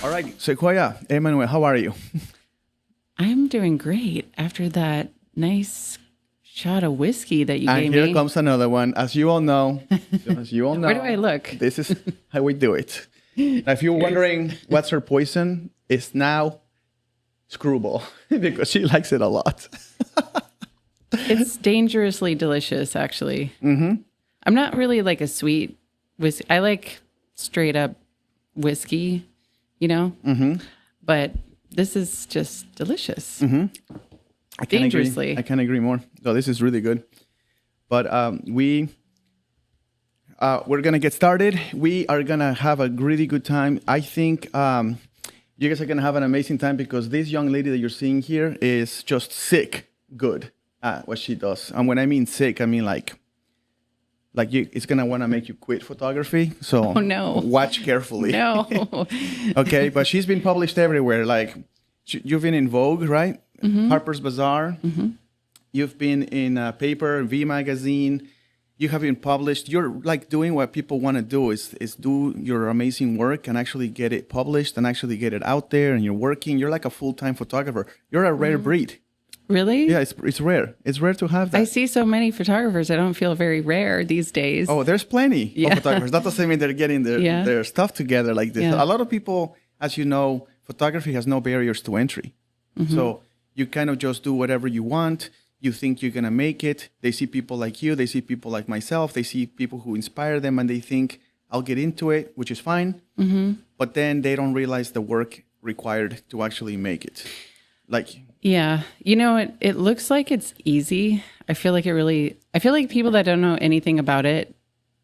All right, Sequoia Emmanuelle, how are you? I'm doing great after that nice shot of whiskey that you And gave here me. comes another one. As you all know, Where do I look? this is how we do it. Now, if you're wondering what's her poison, it's now screwball because she likes it a lot. It's dangerously delicious, actually. Mm-hmm. I'm not really like a sweet whiskey. I like straight up whiskey, you know? Mm-hmm. But this is just delicious. Mm-hmm. Dangerously. I can't agree more. So this is really good. But we're gonna get started. We are gonna have a really good time. I think you guys are gonna have an amazing time because this young lady that you're seeing here is just sick good at what she does. And when I mean sick, I mean like it's gonna want to make you quit photography. So Oh, no. watch carefully. No. Okay, but she's been published everywhere. Like you've been in Vogue, right? Mm-hmm. Harper's Bazaar. Mm-hmm. You've been in Paper, V Magazine. You have been published. You're like doing what people want to do is do your amazing work and actually get it published and actually get it out there. And you're working. You're like a full-time photographer. You're a rare breed. Really? Yeah, it's rare. It's rare to have that. I see so many photographers. I don't feel very rare these days. Oh, there's plenty Yeah. of photographers. That doesn't mean they're getting their stuff together like this. Yeah. A lot of people, as you know, photography has no barriers to entry. Mm-hmm. So you kind of just do whatever you want. You think you're going to make it. They see people like you. They see people like myself. They see people who inspire them and they think, I'll get into it, which is fine. Mm-hmm. But then they don't realize the work required to actually make it. Yeah. You know, it looks like it's easy. I feel like people that don't know anything about it,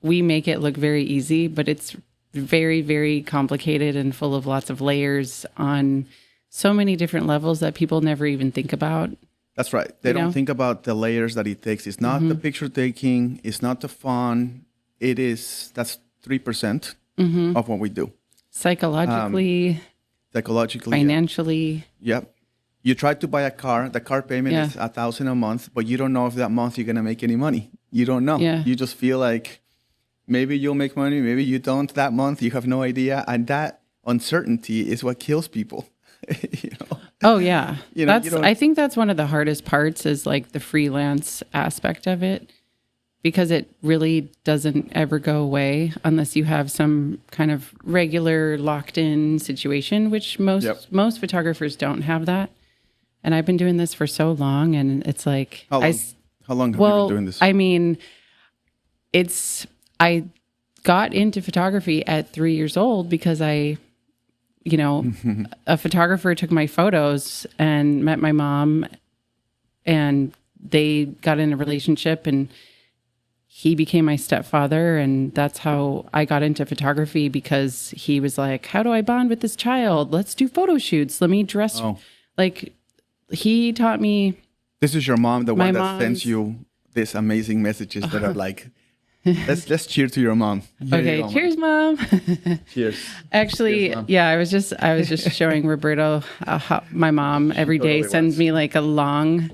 we make it look very easy, but it's very, very complicated and full of lots of layers on so many different levels that people never even think about. That's right. They don't think about the layers that it takes. It's not the picture taking. It's not the fun. That's 3% of what we do. Psychologically, financially. Yep. You try to buy a car. The car payment is $1,000 a month, but you don't know if that month you're gonna make any money. You don't know. Yeah. You just feel like maybe you'll make money, maybe you don't that month. You have no idea, and that uncertainty is what kills people. You know? Oh yeah. I think that's one of the hardest parts is like the freelance aspect of it, because it really doesn't ever go away unless you have some kind of regular locked in situation, which most photographers don't have that. And I've been doing this for so long, and it's like how long have you been doing this? I mean, I got into photography at 3 years old because a photographer took my photos and met my mom, and they got in a relationship, and he became my stepfather. And that's how I got into photography, because he was like, how do I bond with this child? Let's do photo shoots. Let me dress. Like, he taught me. This is your mom, the one that sends you these amazing messages that are like, let's cheer to your mom. Okay, cheers, Mom. Cheers. Actually, Cheers, Mom. yeah, I was just showing Roberto how my mom every day sends me like a long.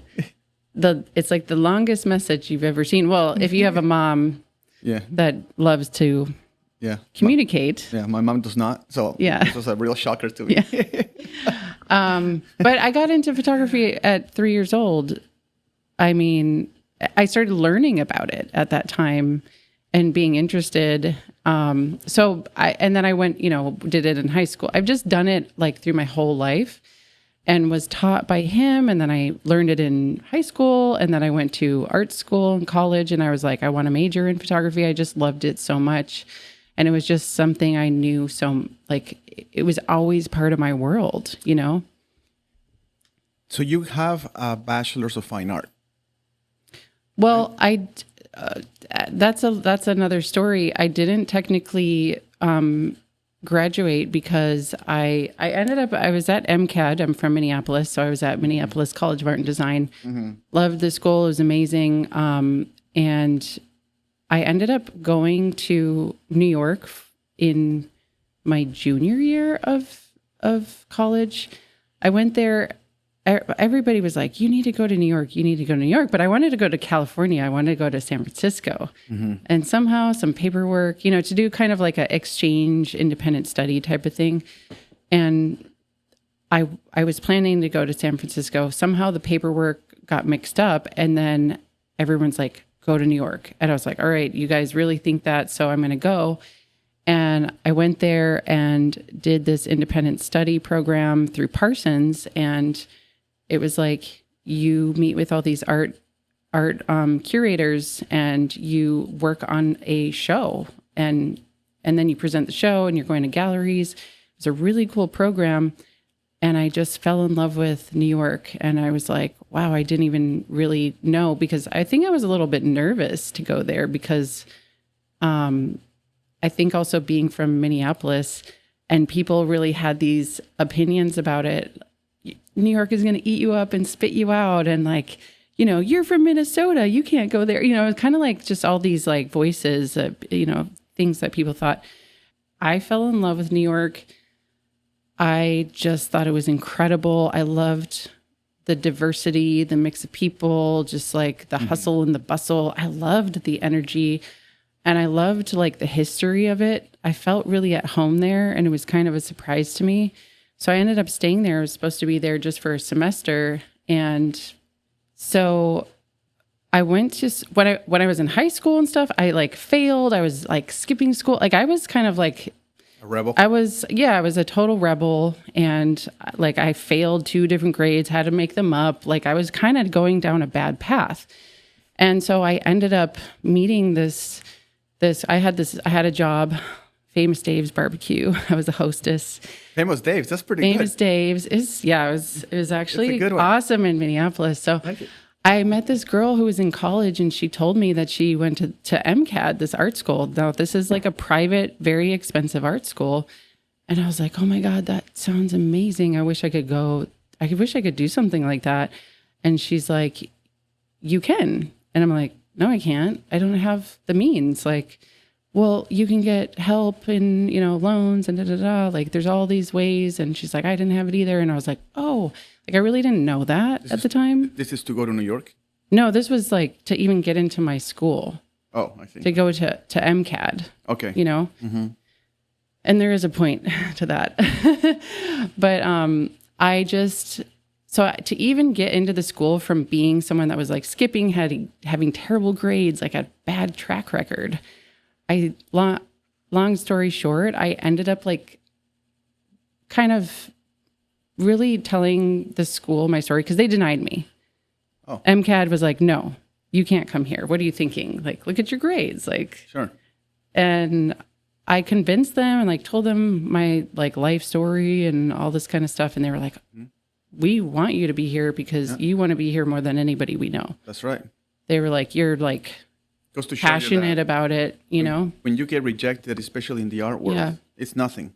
It's like the longest message you've ever seen. Well, if you have a mom, that loves to communicate. My mom does not. So this was a real shocker to me. But I got into photography at 3 years old. I mean, I started learning about it at that time and being interested. And then I went, did it in high school. I've just done it like through my whole life and was taught by him. And then I learned it in high school. And then I went to art school and college, and I was like, I want to major in photography. I just loved it so much. And it was just something I knew. So like, it was always part of my world, So you have a bachelor's of fine art. Well, that's another story. I didn't technically graduate because I was at MCAD. I'm from Minneapolis, so I was at Minneapolis College of Art and Design. Mm-hmm. Loved the school; it was amazing. And I ended up going to New York in my junior year of college. I went there. Everybody was like, you need to go to New York. You need to go to New York. But I wanted to go to California. I wanted to go to San Francisco. Mm-hmm. And somehow some paperwork, to do kind of like an exchange, independent study type of thing. And I was planning to go to San Francisco. Somehow the paperwork got mixed up, and then everyone's like, go to New York. And I was like, all right, you guys really think that, so I'm going to go. And I went there and did this independent study program through Parsons. And it was like, you meet with all these art curators and you work on a show, and then you present the show and you're going to galleries. It's a really cool program. And I just fell in love with New York. And I was like, wow, I didn't even really know, because I think I was a little bit nervous to go there because I think also being from Minneapolis, and people really had these opinions about it. New York is going to eat you up and spit you out. And like, you know, you're from Minnesota, you can't go there. You know, it's kind of like just all these like voices, you know, things that people thought. I fell in love with New York. I just thought it was incredible. I loved the diversity, the mix of people, just like the hustle and the bustle. I loved the energy, and I loved like the history of it. I felt really at home there, and it was kind of a surprise to me. So I ended up staying there. I was supposed to be there just for a semester. And so I went to, when I was in high school and stuff, I like failed. I was like skipping school. Like I was kind of like, a rebel? I was a total rebel, and like I failed 2 different grades, had to make them up. Like I was kind of going down a bad path. And so I ended up meeting I had a job, Famous Dave's Barbecue. I was a hostess. Famous Dave's, that's pretty good. Famous Dave's it was actually awesome in Minneapolis. So I met this girl who was in college, and she told me that she went to MCAD, this art school. Now, this is like a private, very expensive art school. And I was like, oh my God, that sounds amazing. I wish I could go. I wish I could do something like that. And she's like, you can. And I'm like, no, I can't. I don't have the means. Like, well, you can get help in, you know, loans and Like, there's all these ways. And she's like, I didn't have it either. And I was like, oh, like I really didn't know that at the time. This is to go to New York? No, this was like to even get into my school. Oh, I see. To go to MCAD. Okay. You know? Mm-hmm. And there is a point to that. But so to even get into the school from being someone that was like skipping, having terrible grades, like a bad track record, long story short, I ended up like kind of really telling the school my story, because they denied me. Oh. MCAD was like, no, you can't come here. What are you thinking? Like, look at your grades. Like, sure. And I convinced them and like told them my like life story and all this kind of stuff. And they were like, we want you to be here because you want to be here more than anybody we know. That's right. They were like, you're like goes to passionate about it, you know? When you get rejected, especially in the art world, it's nothing.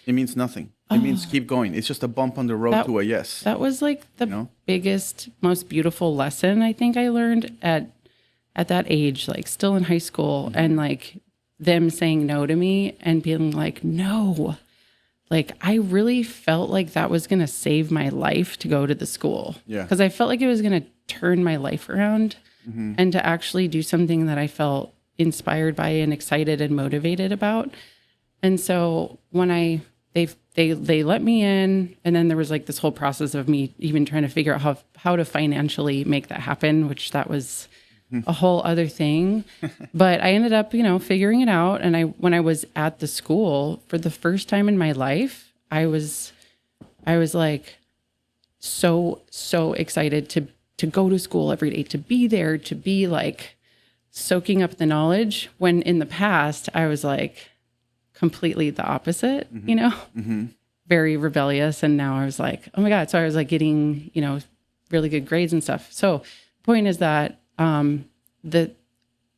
It means nothing. It means keep going. It's just a bump on the road to a yes. That was like the biggest, most beautiful lesson I think I learned at that age, like still in high school, and like them saying no to me and being like, no. Like I really felt like that was going to save my life to go to the school. Yeah. Because I felt like it was going to turn my life around and to actually do something that I felt inspired by and excited and motivated about. And so when they let me in, and then there was like this whole process of me even trying to figure out how to financially make that happen, which that was a whole other thing. But I ended up, figuring it out. And when I was at the school for the first time in my life, I was like so excited to go to school every day, to be there, to be like soaking up the knowledge, when in the past I was like completely the opposite, very rebellious. And now I was like, oh my God. So I was like getting, really good grades and stuff. So the point is that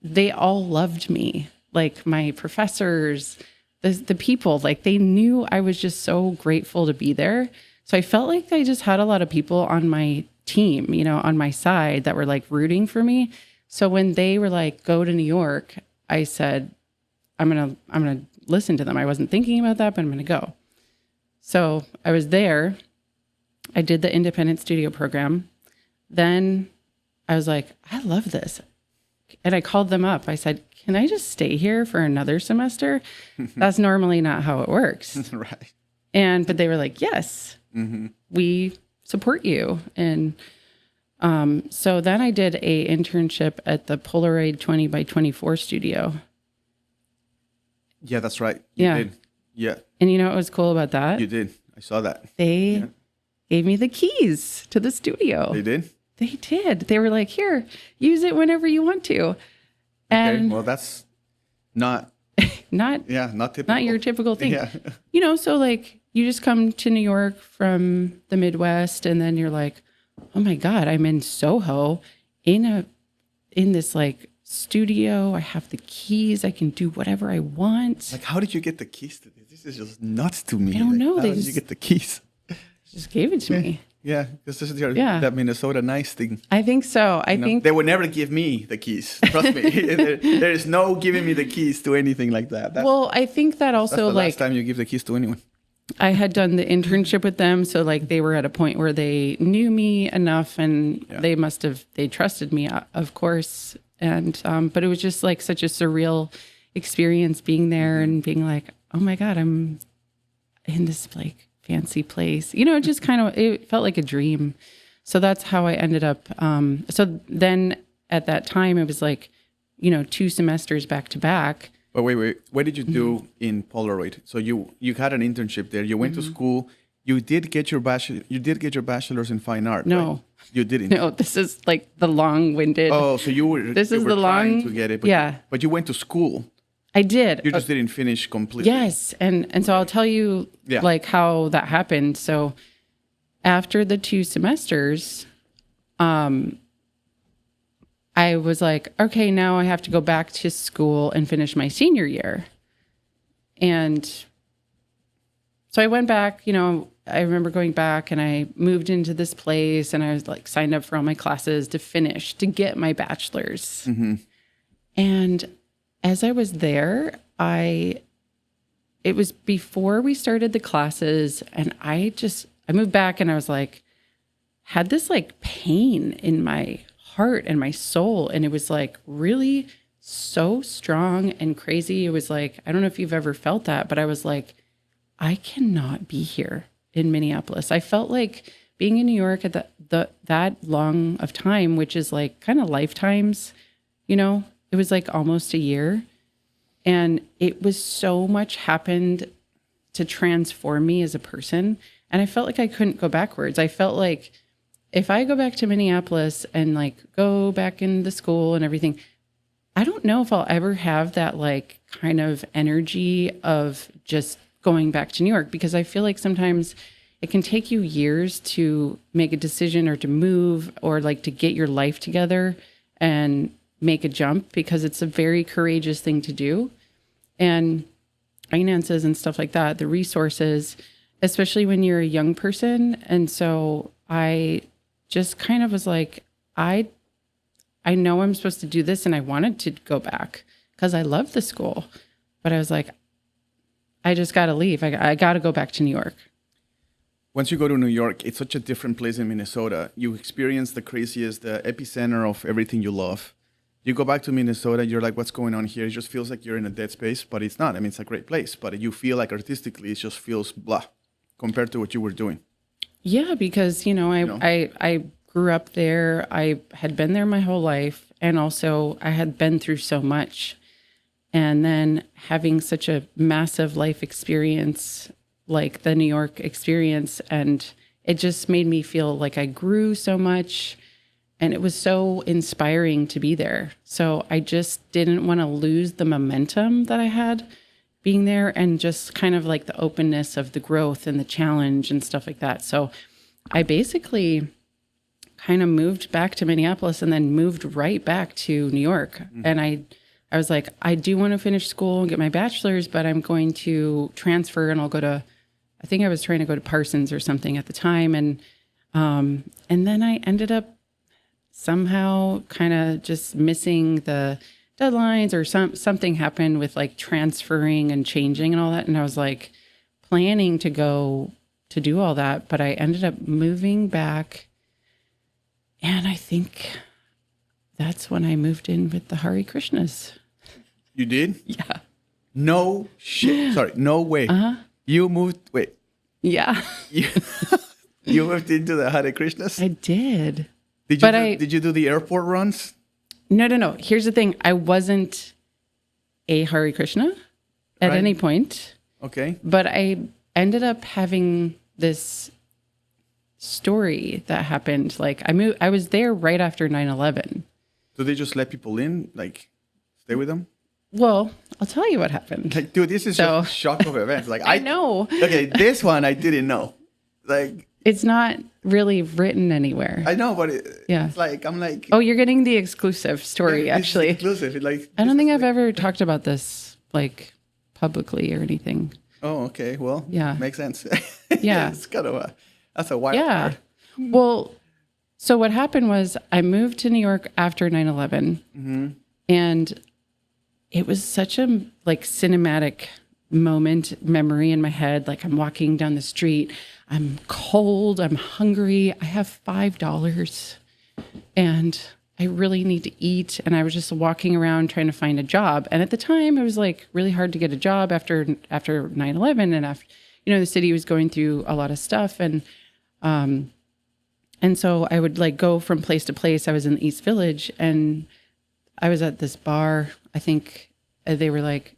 they all loved me, like my professors, the people, like they knew I was just so grateful to be there. So I felt like I just had a lot of people on my team, on my side that were like rooting for me. So when they were like, go to New York, I said, I'm going to listen to them. I wasn't thinking about that, but I'm going to go. So I was there. I did the independent studio program. Then I was like, I love this. And I called them up. I said, can I just stay here for another semester? That's normally not how it works. Right. But they were like, yes, we support you. And so then I did a internship at the Polaroid 20 by 24 studio. Yeah, that's right. You did. Yeah. And you know what was cool about that? You did. I saw that. They gave me the keys to the studio. They did? They did. They were like, here, use it whenever you want to. And well, that's not typical. Not your typical thing. Yeah. So like you just come to New York from the Midwest and then you're like, oh my God, I'm in Soho in this like studio. I have the keys. I can do whatever I want. Like, how did you get the keys to this? This is just nuts to me. I don't know. How did you get the keys? Just gave it to me. Yeah, because this is that Minnesota nice thing. I think so. I think they would never give me the keys. Trust me. there is no giving me the keys to anything like that. I think that also that's the last time you give the keys to anyone. I had done the internship with them, so like they were at a point where they knew me enough, and they trusted me, of course. And but it was just like such a surreal experience being there and being like, oh my God, I'm in this like fancy place. It just it felt like a dream. So that's how I ended up. So then at that time, it was like, 2 semesters back to back. But wait. What did you do in Polaroid? So you had an internship there. You went to school. You did get your bachelor's in fine art. No, right? You didn't. No, this is like the long-winded. Oh, so you were. This is the trying to get it. But but you went to school. I did. You just didn't finish completely. Yes, and so I'll tell you like how that happened. So after the 2 semesters, I was like, okay, now I have to go back to school and finish my senior year. And so I went back, I remember going back and I moved into this place and I was like signed up for all my classes to get my bachelor's. Mm-hmm. And as I was there, it was before we started the classes and I moved back and I was like, had this like pain in my heart and my soul. And it was like really so strong and crazy. It was like, I don't know if you've ever felt that, but I was like, I cannot be here in Minneapolis. I felt like being in New York at that long of time, which is like kind of lifetimes, it was like almost a year. And it was so much happened to transform me as a person. And I felt like I couldn't go backwards. I felt like if I go back to Minneapolis and like go back into school and everything, I don't know if I'll ever have that like kind of energy of just going back to New York, because I feel like sometimes it can take you years to make a decision or to move or like to get your life together and make a jump, because it's a very courageous thing to do. And finances and stuff like that, the resources, especially when you're a young person. And so I just kind of was like, I know I'm supposed to do this, and I wanted to go back because I love the school, but I was like, I just got to leave. I got to go back to New York. Once you go to New York, it's such a different place in Minnesota. You experience the craziest, the epicenter of everything you love. You go back to Minnesota, you're like, what's going on here? It just feels like you're in a dead space, but it's not. I mean, it's a great place, but you feel like artistically, it just feels blah compared to what you were doing. Yeah, because, I grew up there. I had been there my whole life. And also I had been through so much. And then having such a massive life experience, like the New York experience, and it just made me feel like I grew so much. And it was so inspiring to be there. So I just didn't want to lose the momentum that I had being there, and just kind of like the openness of the growth and the challenge and stuff like that. So I basically kind of moved back to Minneapolis and then moved right back to New York. Mm-hmm. And I was like, I do want to finish school and get my bachelor's, but I'm going to transfer and I'll go to, I think I was trying to go to Parsons or something at the time. And then I ended up somehow kind of just missing the deadlines, or something happened with like transferring and changing and all that. And I was like planning to go to do all that, but I ended up moving back. And I think that's when I moved in with the Hare Krishnas. You did? Yeah. No shit. Sorry, no way. Uh-huh. You moved, wait, Yeah, You, you moved into the Hare Krishnas? I did. Did you do the airport runs? No. Here's the thing. I wasn't a Hare Krishna at Right. any point, Okay. but I ended up having this story that happened. Like I was there right after 9/11. So they just let people in, like stay with them? Well, I'll tell you what happened. Like, dude, this is So- just a shock of events. Like I know. Okay, this one I didn't know. Like It's not really written anywhere. I know, but Yeah. it's like I'm like Oh, you're getting the exclusive story, it's actually. exclusive. It, like I don't this think is I've like- ever talked about this like publicly or anything. Oh, okay. Well, Yeah. makes sense. Yeah. It's kind of that's a wild Yeah. card. Well, so what happened was I moved to New York after 9/11, and it was such a like cinematic memory in my head. Like I'm walking down the street, I'm cold, I'm hungry, I have $5, and I really need to eat. And I was just walking around trying to find a job. And at the time, it was like really hard to get a job after 9/11, and after the city was going through a lot of stuff, and so I would like go from place to place. I was in the East Village, and I was at this bar. I think they were like,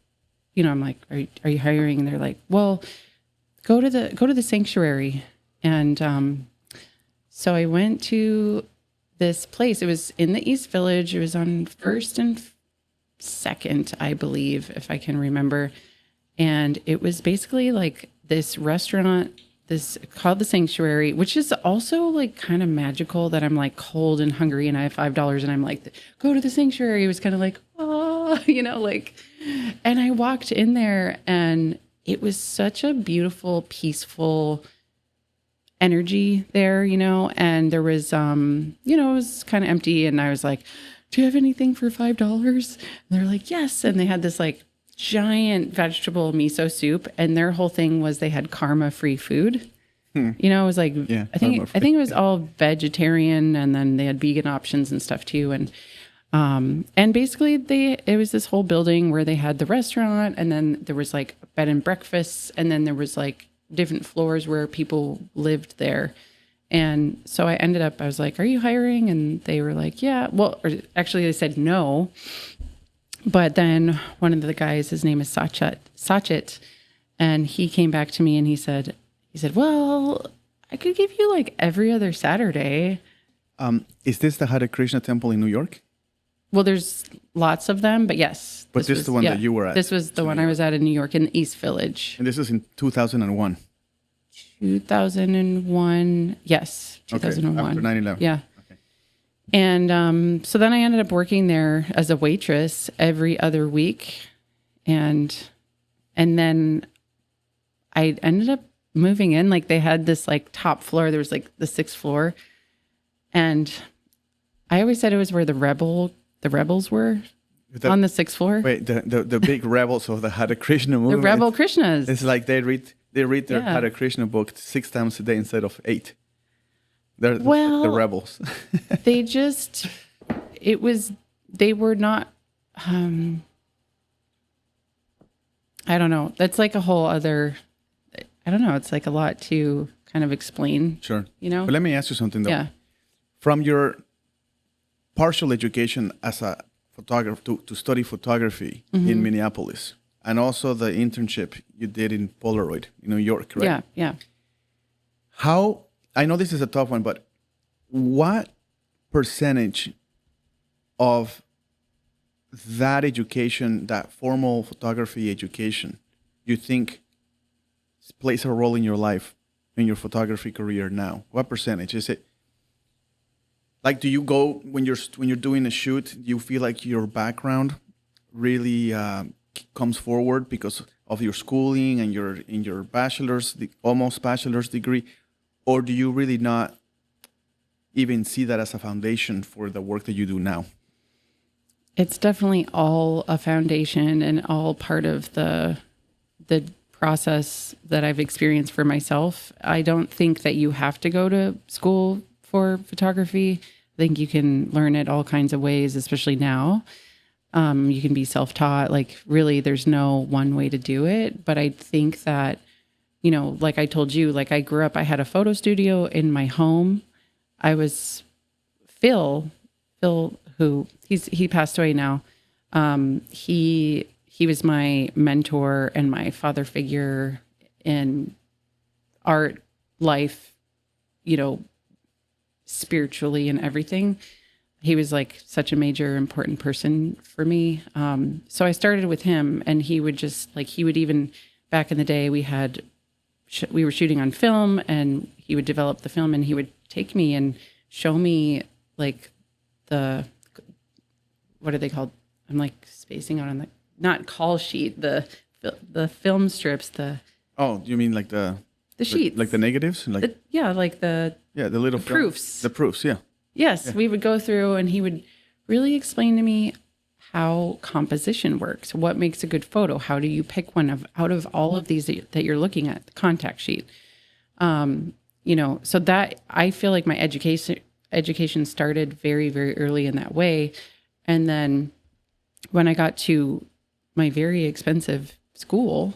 I'm like, are you hiring? And they're like, well, go to the sanctuary. And so I went to this place. It was in the East Village. It was on First and Second, I believe, if I can remember. And it was basically like this restaurant, this called the Sanctuary, which is also like kind of magical that I'm like cold and hungry and I have $5 and I'm like, go to the Sanctuary. It was kind of like, oh, like, and I walked in there and it was such a beautiful, peaceful energy there, and there was, it was kind of empty. And I was like, do you have anything for $5? And they're like, yes. And they had this like giant vegetable miso soup, and their whole thing was they had karma-free food. It was like I think it was all vegetarian, and then they had vegan options and stuff too. And basically it was this whole building where they had the restaurant, and then there was like bed and breakfasts, and then there was like different floors where people lived there. And so I was like, are you hiring? And they were like, yeah. Well, or actually they said no. But then one of the guys, his name is Sachit, and he came back to me and he said, well, I could give you like every other Saturday. Is this the Hare Krishna temple in New York? Well, there's lots of them, but yes. But this is the one that you were at. This was the one I was at in New York in the East Village. And this is in 2001. 2001. Yes. 2001. Okay, after 9/11. Yeah. Okay. And so then I ended up working there as a waitress every other week. And then I ended up moving in. Like they had this like top floor. There was like the 6th floor. And I always said it was where the rebels were on the 6th floor. Wait, the big rebels of the Hare Krishna movement. The rebel Krishnas. It's like they read their Hare Krishna book 6 times a day instead of 8. They're the rebels. They were not, I don't know. That's like a whole other, I don't know. It's like a lot to kind of explain. Sure. But let me ask you something though. Yeah. From your partial education as a photographer to study photography in Minneapolis, and also the internship you did in Polaroid in New York, right? Yeah. How, I know this is a tough one, but what percentage of that education, that formal photography education, you think plays a role in your life, in your photography career now? What percentage is it? Like, do you go when you're doing a shoot, you feel like your background really comes forward because of your schooling and your almost bachelor's degree, or do you really not even see that as a foundation for the work that you do now? It's definitely all a foundation and all part of the process that I've experienced for myself. I don't think that you have to go to school for photography. I think you can learn it all kinds of ways, especially now. You can be self-taught. Like really, there's no one way to do it. But I think that like I told you, like I grew up, I had a photo studio in my home. I was Phil, who he passed away now. He was my mentor and my father figure in art, life, spiritually and everything. He was like such a major important person for me. So I started with him, and he would just like, he would even, back in the day, we were shooting on film, and he would develop the film, and he would take me and show me like what are they called? I'm like spacing out on the, not call sheet, the film strips, Oh, you mean like the sheets, like the negatives, like the little proofs. The proofs, yeah. Yes, we would go through, and he would really explain to me how composition works, what makes a good photo, how do you pick one out of all of these that you're looking at, the contact sheet. So that, I feel like my education started very, very early in that way. And then when I got to my very expensive school,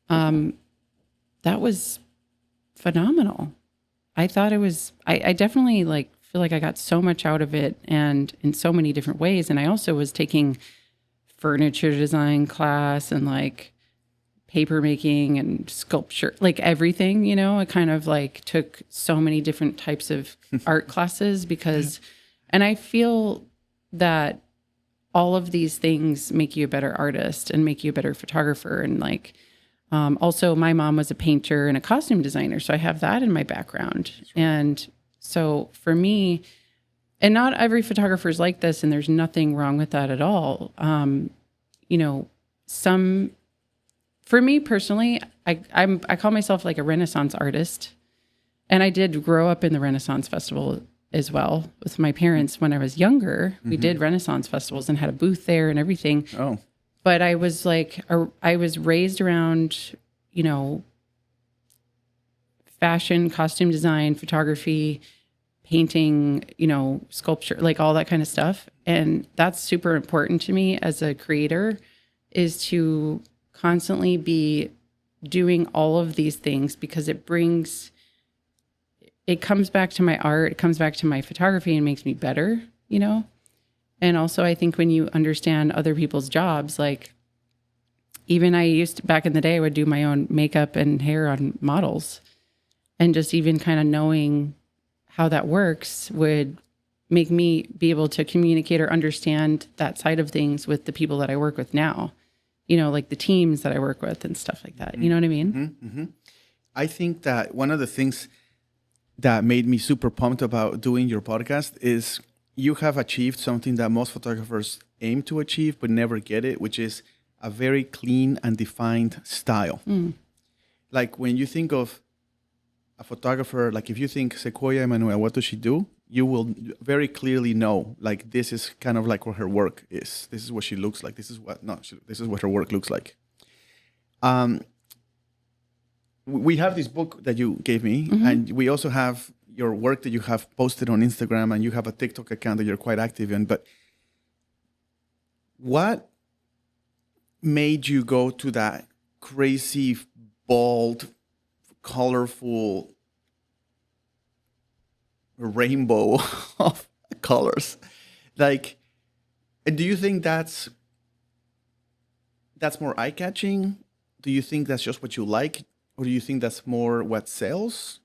that was phenomenal. I thought it was, I definitely like feel like I got so much out of it, and in so many different ways. And I also was taking furniture design class and like paper making and sculpture, like everything, I kind of like took so many different types of art classes and I feel that all of these things make you a better artist and make you a better photographer. And like, also my mom was a painter and a costume designer, so I have that in my background. And so for me, and not every photographer is like this, and there's nothing wrong with that at all. For me personally, I call myself like a Renaissance artist, and I did grow up in the Renaissance Festival as well with my parents. When I was younger, we did Renaissance festivals and had a booth there and everything. Oh, but I was like, I was raised around, fashion, costume design, photography, painting, sculpture, like all that kind of stuff. And that's super important to me as a creator, is to constantly be doing all of these things, because it comes back to my art, it comes back to my photography, and makes me better, And also I think when you understand other people's jobs, like even back in the day, I would do my own makeup and hair on models, and just even kind of knowing how that works would make me be able to communicate or understand that side of things with the people that I work with now, like the teams that I work with and stuff like that. You know what I mean? Mm-hmm, mm-hmm. I think that one of the things that made me super pumped about doing your podcast is you have achieved something that most photographers aim to achieve but never get it, which is a very clean and defined style. Like when you think of a photographer, like if you think Sequoia Emmanuelle, what does she do? You will very clearly know, like, this is kind of like what her work is. This is what she looks like. This is what her work looks like. We have this book that you gave me, and we also have your work that you have posted on Instagram, and you have a TikTok account that you're quite active in. But what made you go to that crazy, bold, colorful rainbow of colors? Like, do you think that's more eye-catching? Do you think that's just what you like? Or do you think that's more what sells?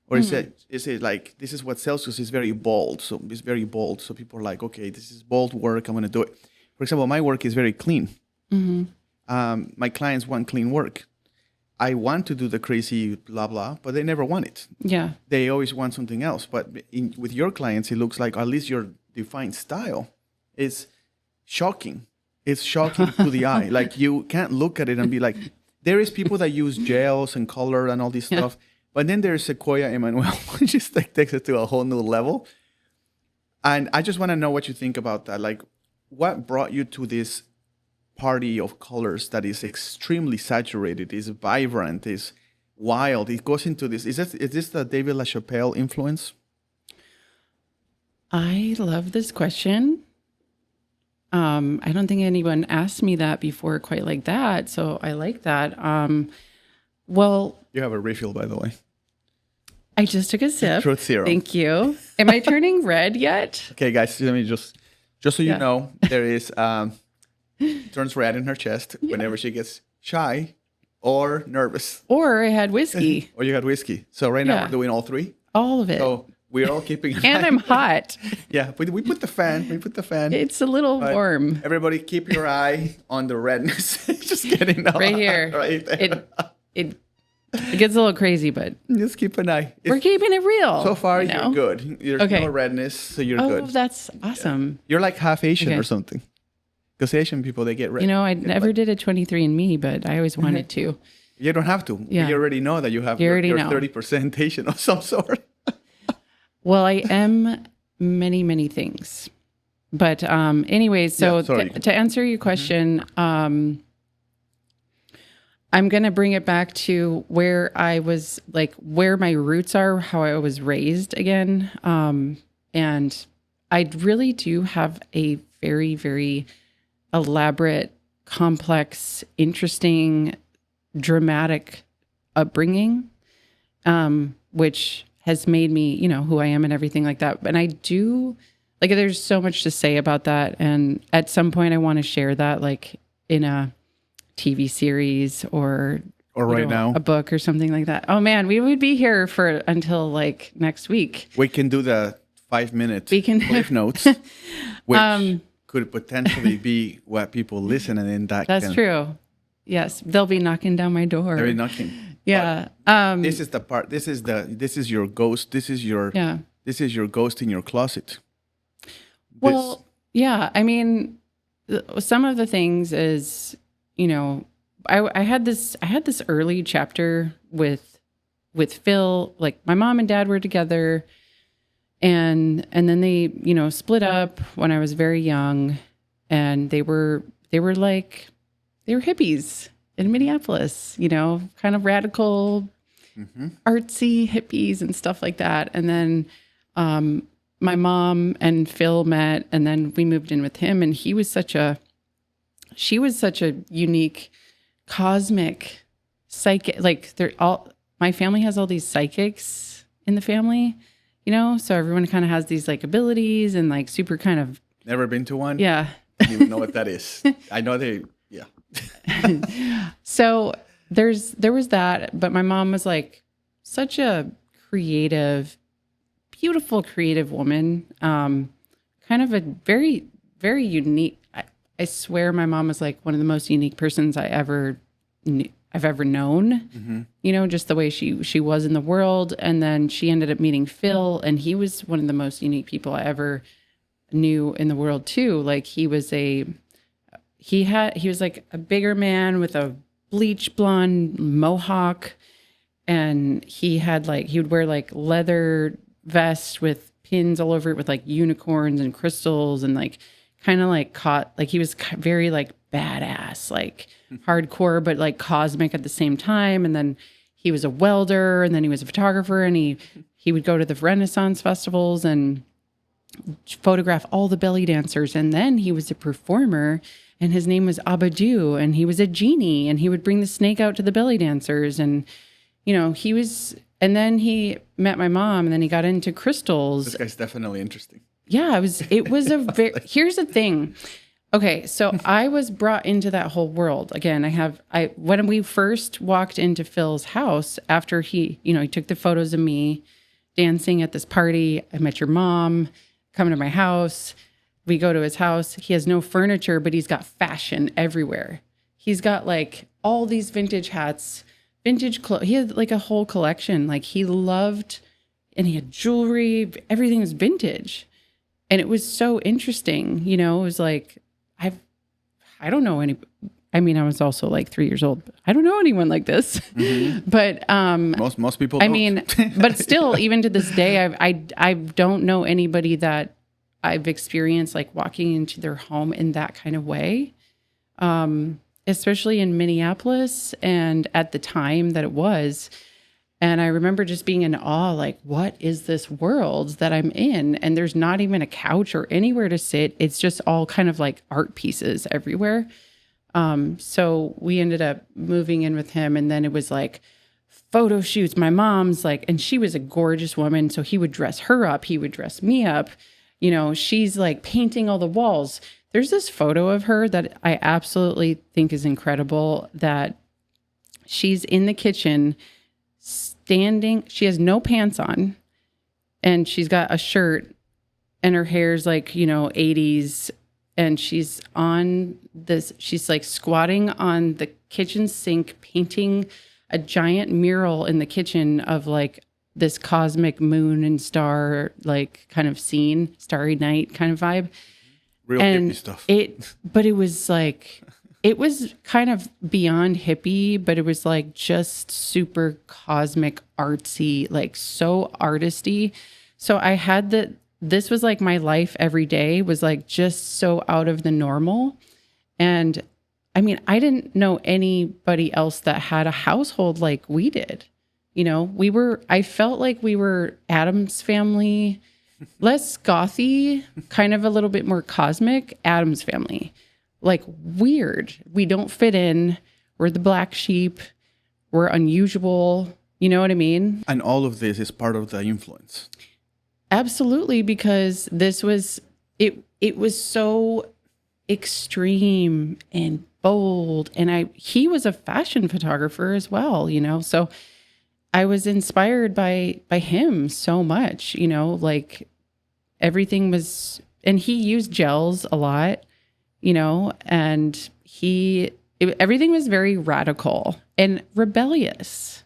Or is it like, this is what sells because it's very bold. So it's very bold. So people are like, okay, this is bold work, I'm going to do it. For example, my work is very clean. My clients want clean work. I want to do the crazy blah, blah, but they never want it. Yeah. They always want something else. But with your clients, it looks like at least your defined style is shocking. It's shocking to the eye. Like, you can't look at it and be like, there is people that use gels and color and all this stuff. But then there's Sequoia Emmanuelle, which is like takes it to a whole new level. And I just want to know what you think about that. Like, what brought you to this party of colors that is extremely saturated, is vibrant, is wild? It goes into this. Is this the David LaChapelle influence? I love this question. I don't think anyone asked me that before quite like that. So I like that. Well, You have a refill, by the way. I just took a sip. Truth serum. Thank you. Am I turning red yet? Okay, guys, let me just so you Yeah. know, there is turns red in her chest whenever she gets shy or nervous, Or I had whiskey. or you got whiskey. So right now Yeah. we're doing all three. All of it. So we're all keeping. And I'm hot. Yeah, we put the fan. We put the fan. It's a little But warm. Everybody, keep your eye on the redness. Just kidding. No, Right here. right there. It gets a little crazy, but Just keep an eye. we're keeping it real. So far, you know? you're good. There's Okay. no redness, so you're Oh, good. that's awesome. You're like half Asian Okay. or something. Because Asian people, they get red. You know, I never did a 23andMe, but I always wanted to. You don't have to. Yeah. You already know that you have You already your know. 30% Asian of some sort. Well, I am many, many things. But anyways, so Yeah, sorry. to answer your question, I'm going to bring it back to where I was, like where my roots are, how I was raised again. And I really do have a very, very elaborate, complex, interesting, dramatic upbringing, which has made me, you know, who I am and everything like that. And I do, like, there's so much to say about that. And at some point I want to share that, like in a TV series or you right know, now. a book or something like that. Oh man, we would be here for until like next week. We can do the 5-minute We can- cliff notes, which could potentially be what people listen and then that That's can, true. Yes, they'll be knocking down my door. They're knocking. Yeah. This is the part. This is your ghost. This is your Yeah. This is your ghost in your closet. Well, yeah. I mean, some of the things is, you know, I had this early chapter with Phil. Like my mom and dad were together, and then they, you know, split up when I was very young, and they were hippies in Minneapolis, you know, kind of radical, artsy hippies and stuff like that. And then my mom and Phil met, and then we moved in with him, and she was such a unique, cosmic psychic. Like my family has all these psychics in the family, you know, so everyone kind of has these like abilities and like super kind of, Never been to one. yeah. Don't even know what that is. I know they. Yeah. So there was that, but my mom was like such a creative, beautiful, creative woman. Kind of a very, very unique. I swear, my mom was like one of the most unique persons I've ever known. Mm-hmm. You know, just the way she was in the world. And then she ended up meeting Phil, and he was one of the most unique people I ever knew in the world too. Like he was like a bigger man with a bleach blonde mohawk, and he would wear like leather vest with pins all over it with like unicorns and crystals, and like kind of like he was very like badass, like hardcore, but like cosmic at the same time. And then he was a welder, and then he was a photographer, and he would go to the Renaissance festivals and photograph all the belly dancers. And then he was a performer, and his name was Abadou, and he was a genie, and he would bring the snake out to the belly dancers. And, you know, and then he met my mom, and then he got into crystals. This guy's definitely interesting. Yeah, it was a very, here's the thing. Okay, so I was brought into that whole world. Again, when we first walked into Phil's house, after he took the photos of me dancing at this party, I met your mom, come to my house. We go to his house. He has no furniture, but he's got fashion everywhere. He's got like all these vintage hats, vintage clothes. He had like a whole collection. Like he loved, and he had jewelry. Everything was vintage. And it was so interesting. You know, it was like, I don't know any, I mean, I was also like 3 years old. I don't know anyone like this, but, Most people don't. I mean, but still, even to this day, I don't know anybody that I've experienced like walking into their home in that kind of way, especially in Minneapolis and at the time that it was. And I remember just being in awe, like, what is this world that I'm in? And there's not even a couch or anywhere to sit. It's just all kind of like art pieces everywhere. So we ended up moving in with him. And then it was like photo shoots. My mom's like, and she was a gorgeous woman. So he would dress her up. He would dress me up. You know, she's like painting all the walls. There's this photo of her that I absolutely think is incredible, that she's in the kitchen standing. She has no pants on and she's got a shirt and her hair's like, you know, 80s. And she's on this, she's like squatting on the kitchen sink, painting a giant mural in the kitchen of like this cosmic moon and star, like kind of scene, starry night kind of vibe. Real And hippie stuff. but it was like, it was kind of beyond hippie, but it was like just super cosmic, artsy, like so artisty. So I had this was like my life every day was like just so out of the normal. And I mean, I didn't know anybody else that had a household like we did. You know, I felt like we were Adam's family, less gothy, kind of a little bit more cosmic, Adam's family. Like weird. We don't fit in. We're the black sheep. We're unusual. You know what I mean? And all of this is part of the influence. Absolutely, because this was it was so extreme and bold, and he was a fashion photographer as well, you know. So I was inspired by him so much, you know, like everything was, and he used gels a lot, you know, and everything was very radical and rebellious.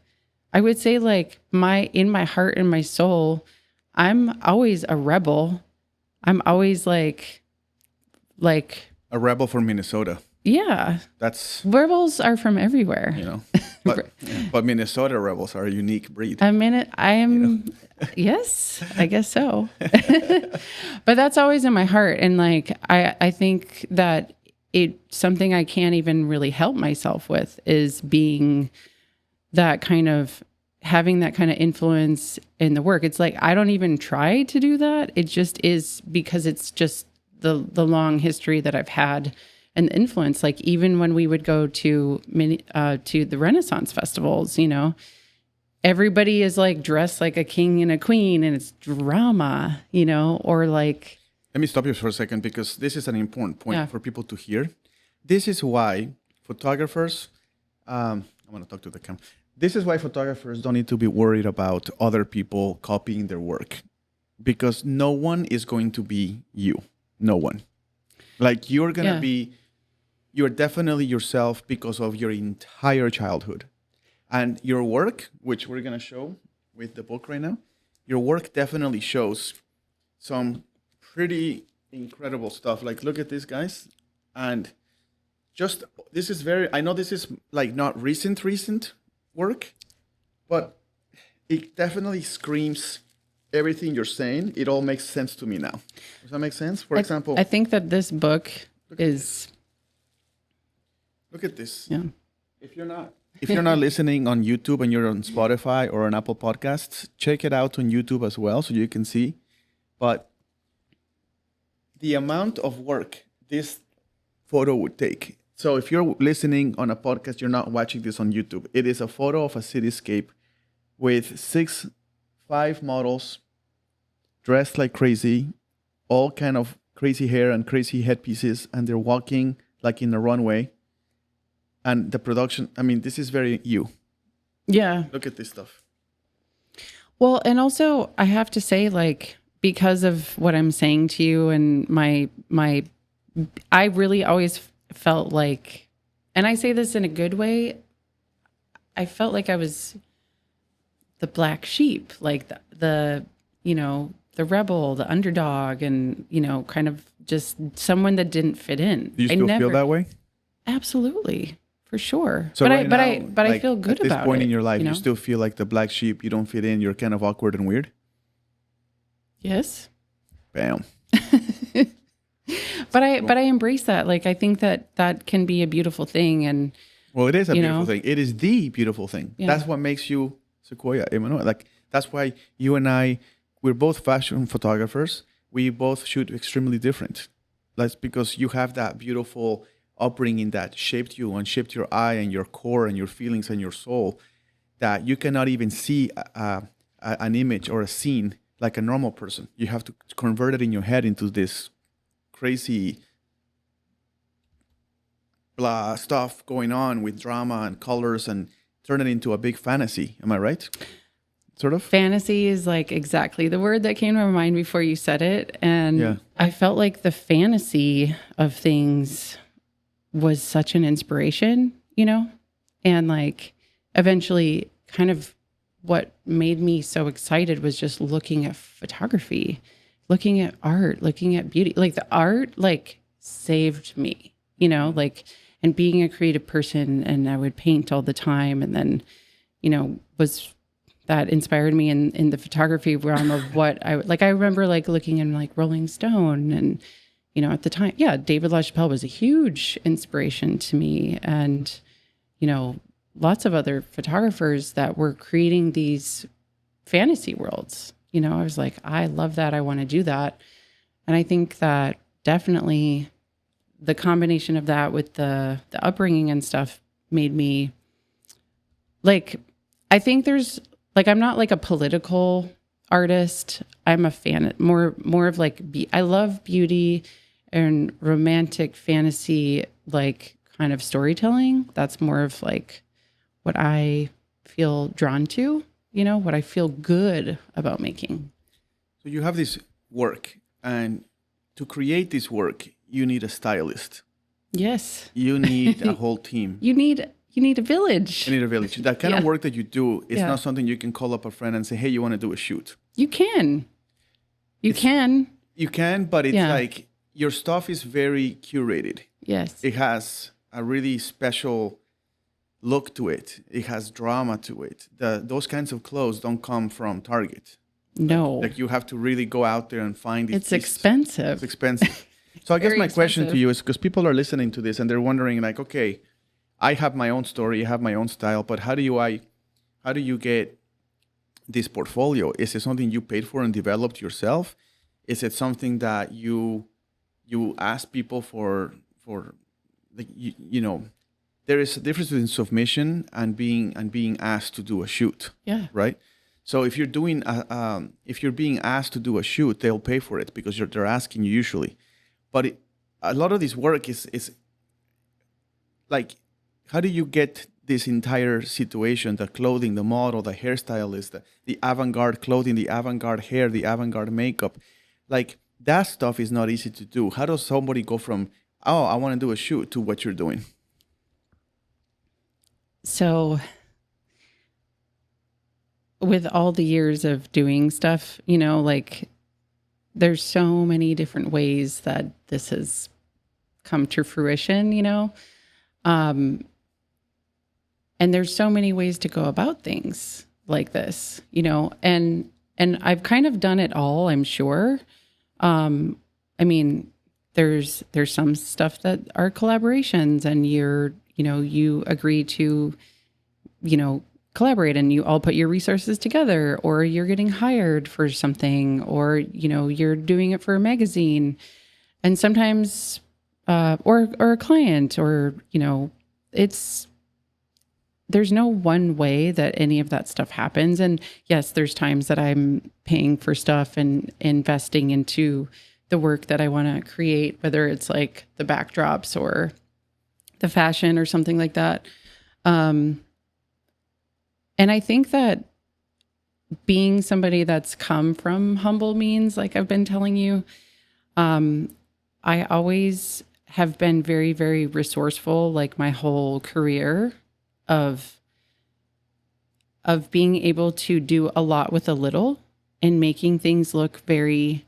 I would say like in my heart and my soul, I'm always a rebel. I'm always like A rebel from Minnesota. Yeah. That's, Rebels are from everywhere. you know, but Minnesota rebels are a unique breed. Yes, I guess so. But that's always in my heart. And like, I think that something I can't even really help myself with is being that kind of, having that kind of influence in the work. It's like, I don't even try to do that. It just is, because it's just the long history that I've had and the influence. Like even when we would go to the Renaissance festivals, you know, everybody is like dressed like a king and a queen and it's drama, you know, or like. Let me stop you for a second, because this is an important point Yeah. for people to hear. This is why photographers, I want to talk to the camera. This is why photographers don't need to be worried about other people copying their work, because no one is going to be you. No one. Like you're going to you're definitely yourself because of your entire childhood. And your work, which we're going to show with the book right now, your work definitely shows some pretty incredible stuff. Like, look at this, guys. And just, this is I know this is like not recent work, but it definitely screams everything you're saying. It all makes sense to me now. Does that make sense? For example, I think that this book is. Look at this. Yeah. If you're not listening on YouTube and you're on Spotify or on Apple Podcasts, check it out on YouTube as well so you can see. But the amount of work this photo would take. So if you're listening on a podcast, you're not watching this on YouTube. It is a photo of a cityscape with 5 models dressed like crazy, all kind of crazy hair and crazy headpieces, and they're walking like in a runway. And the production, I mean, this is very you. Yeah. Look at this stuff. Well, and also I have to say, like, because of what I'm saying to you and I really always felt like, and I say this in a good way, I felt like I was the black sheep, like the you know, the rebel, the underdog, and, you know, kind of just someone that didn't fit in. Do you still feel that way? Absolutely. For sure. So but I feel good about it. At this point in your life, you know? you still feel like the black sheep, you don't fit in, you're kind of awkward and weird? Yes. Bam. But I embrace that. Like, I think that can be a beautiful thing. And well, it is a beautiful thing. It is the beautiful thing. Yeah. That's what makes you Sequoia Emmanuelle. Like, that's why you and we're both fashion photographers. We both shoot extremely different. That's because you have that beautiful upbringing that shaped you and shaped your eye and your core and your feelings and your soul. that you cannot even see an image or a scene like a normal person. You have to convert it in your head into this crazy blah stuff going on with drama and colors and turn it into a big fantasy. Am I right? Sort of? Fantasy is like exactly the word that came to my mind before you said it. And Yeah. I felt like the fantasy of things was such an inspiration, you know? And like eventually kind of what made me so excited was just looking at photography, looking at art, looking at beauty. Like the art like saved me, you know, like, and being a creative person, and I would paint all the time, and then, you know, that inspired me in the photography realm of what I like. I remember like looking in like Rolling Stone, and, you know, at the time, yeah, David LaChapelle was a huge inspiration to me, and, you know, lots of other photographers that were creating these fantasy worlds. You know, I was like, I love that. I want to do that. And I think that definitely the combination of that with the upbringing and stuff made me like, I think there's like, I'm not like a political artist. I'm a fan, more of like, I love beauty and romantic fantasy, like kind of storytelling. That's more of like what I feel drawn to, you know, what I feel good about making. So you have this work, and to create this work, you need a stylist. Yes. You need a whole team. You need a village. You need a village. That kind of work that you do is Yeah. not something you can call up a friend and say, hey, you want to do a shoot? You can. You can. You can, but it's like your stuff is very curated. Yes. It has a really special look to it. It has drama to it. Those kinds of clothes don't come from Target. No. Like you have to really go out there and find these It's pieces. expensive. It's expensive. So I guess Very my question to expensive. you is, because people are listening to this and they're wondering like, okay, I have my own story, I have my own style, but how do you get this portfolio? Is it something you paid for and developed yourself? Is it something that you ask people for like you know, there is a difference between submission and being asked to do a shoot. Yeah. Right? So if you're doing if you're being asked to do a shoot, they'll pay for it because they're asking you usually. But a lot of this work is like, how do you get this entire situation, the clothing, the model, the hairstylist, the avant-garde clothing, the avant-garde hair, the avant-garde makeup? Like, that stuff is not easy to do. How does somebody go from, oh, I want to do a shoot, to what you're doing? So with all the years of doing stuff, you know, like there's so many different ways that this has come to fruition, you know? And there's so many ways to go about things like this, you know, and I've kind of done it all, I'm sure. I mean, there's some stuff that are collaborations, and you agree to, you know, collaborate, and you all put your resources together, or you're getting hired for something, or, you know, you're doing it for a magazine, and sometimes, or a client, or, you know, there's no one way that any of that stuff happens. And yes, there's times that I'm paying for stuff and investing into the work that I want to create, whether it's like the backdrops or the fashion or something like that. And I think that being somebody that's come from humble means, like I've been telling you, I always have been very, very resourceful, like my whole career, of being able to do a lot with a little and making things look very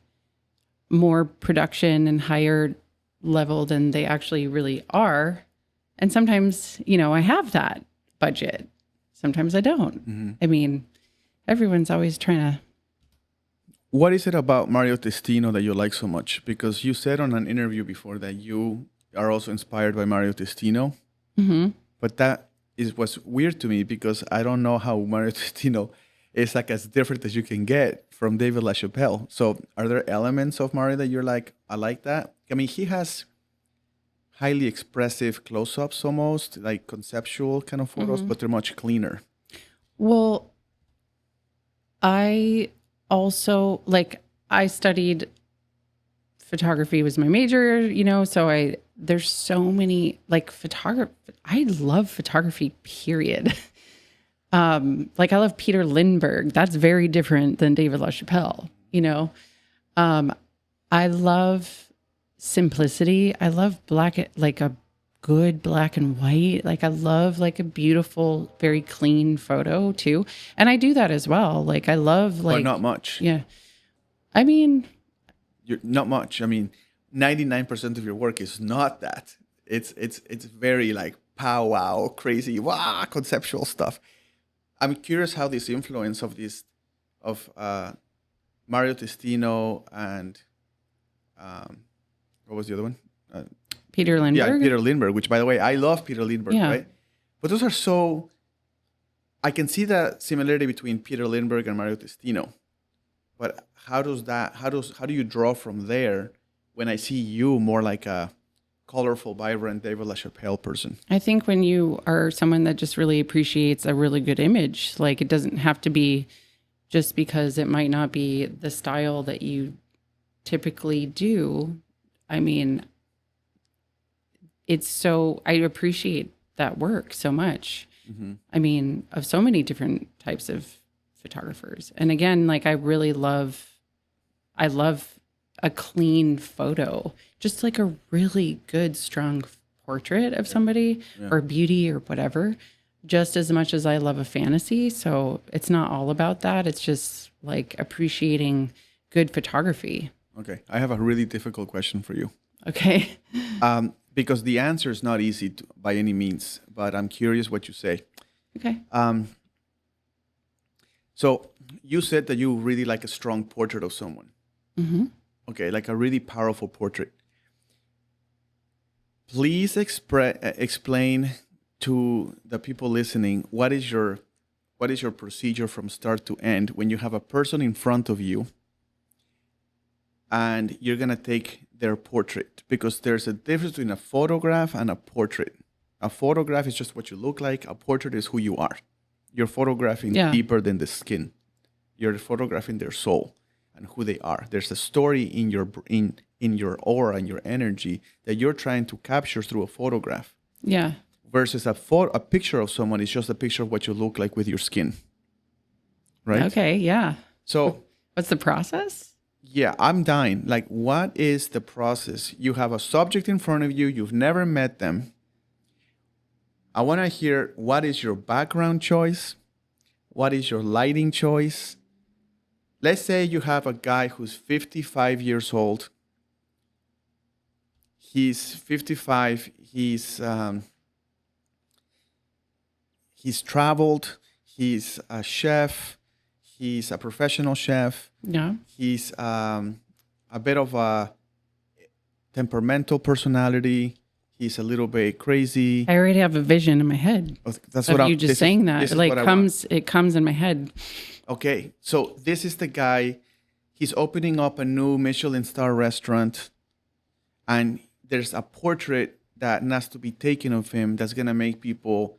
more production and higher level than they actually really are. And sometimes, you know, I have that budget. Sometimes I don't. Mm-hmm. I mean, everyone's always trying to. What is it about Mario Testino that you like so much? Because you said on an interview before that you are also inspired by Mario Testino. Mm-hmm. But that was weird to me because I don't know how Mario Testino is like as different as you can get from David LaChapelle. So are there elements of Mario that you're like, I like that? I mean, he has highly expressive close-ups almost, like conceptual kind of photos, but they're much cleaner. Well, I also I studied photography was my major, so there's so many photography. I love photography, period. I love Peter Lindbergh. That's very different than David LaChapelle. I love simplicity. I love a good black and white. I love a beautiful, very clean photo too. And I do that as well. I love but not much. Yeah. I mean, You're not much. I mean, 99% of your work is not that. It's very powwow, crazy, conceptual stuff. I'm curious how this influence of Mario Testino and what was the other one? Peter Lindbergh. Yeah, Peter Lindbergh. Which, by the way, I love Peter Lindbergh. Yeah. Right? But those are so. I can see the similarity between Peter Lindbergh and Mario Testino. But how do you draw from there when I see you more like a colorful, vibrant David LaChapelle person? I think when you are someone that just really appreciates a really good image, it doesn't have to be just because it might not be the style that you typically do. I mean, I appreciate that work so much. Mm-hmm. I mean, of so many different types of photographers. And again, I love a clean photo, just a really good, strong portrait of somebody or beauty or whatever, just as much as I love a fantasy. So it's not all about that. It's just appreciating good photography. Okay. I have a really difficult question for you. Okay. Because the answer is not easy by any means, but I'm curious what you say. Okay. So you said that you really like a strong portrait of someone. Mm-hmm. Okay, like a really powerful portrait. Please explain to the people listening what is your procedure from start to end when you have a person in front of you and you're gonna take their portrait, because there's a difference between a photograph and a portrait. A photograph is just what you look like. A portrait is who you are. You're photographing deeper than the skin. You're photographing their soul and who they are. There's a story in your aura and your energy that you're trying to capture through a photograph. Yeah. Versus a picture of someone is just a picture of what you look like with your skin. Right? Okay, yeah. So what's the process? Yeah, I'm dying. What is the process? You have a subject in front of you. You've never met them. I want to hear, what is your background choice? What is your lighting choice? Let's say you have a guy who's 55 years old. He's 55. He's traveled. He's a chef. He's a professional chef. Yeah. He's a bit of a temperamental personality. He's a little bit crazy. I already have a vision in my head. That's of what you just saying that. It comes in my head. Okay, so this is the guy. He's opening up a new Michelin star restaurant, and there's a portrait that has to be taken of him that's gonna make people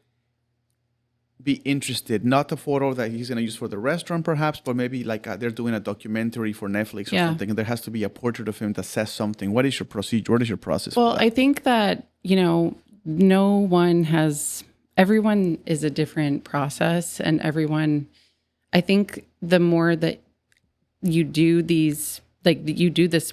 be interested. Not a photo that he's gonna use for the restaurant, perhaps, but maybe they're doing a documentary for Netflix or something, and there has to be a portrait of him that says something. What is your procedure? What is your process? Well, I think that everyone is a different process, and I think the more that you do this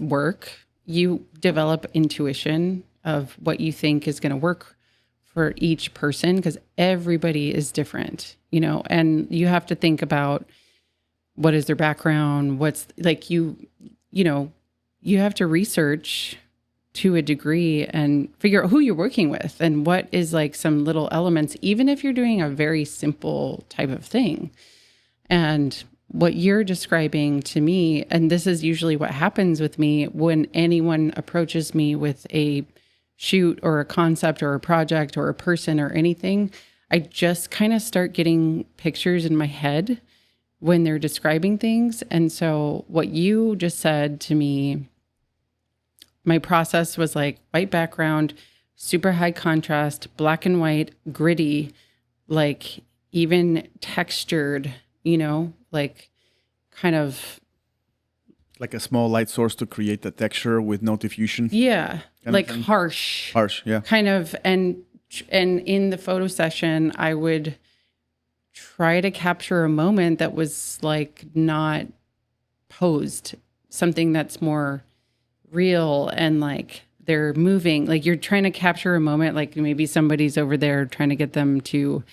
work, you develop intuition of what you think is going to work for each person, because everybody is different, and you have to think about what is their background, what's you have to research to a degree and figure out who you're working with and what is some little elements, even if you're doing a very simple type of thing. And what you're describing to me, and this is usually what happens with me when anyone approaches me with a shoot or a concept or a project or a person or anything, I just kind of start getting pictures in my head when they're describing things. And so what you just said to me, my process was white background, super high contrast, black and white, gritty, even textured, like kind of, Like a small light source to create the texture with no diffusion. yeah, Kind like of thing. harsh, Harsh, yeah. kind of. And in the photo session, I would try to capture a moment that was like not posed, something that's more real and like they're moving. Like you're trying to capture a moment, like maybe somebody's over there trying to get them to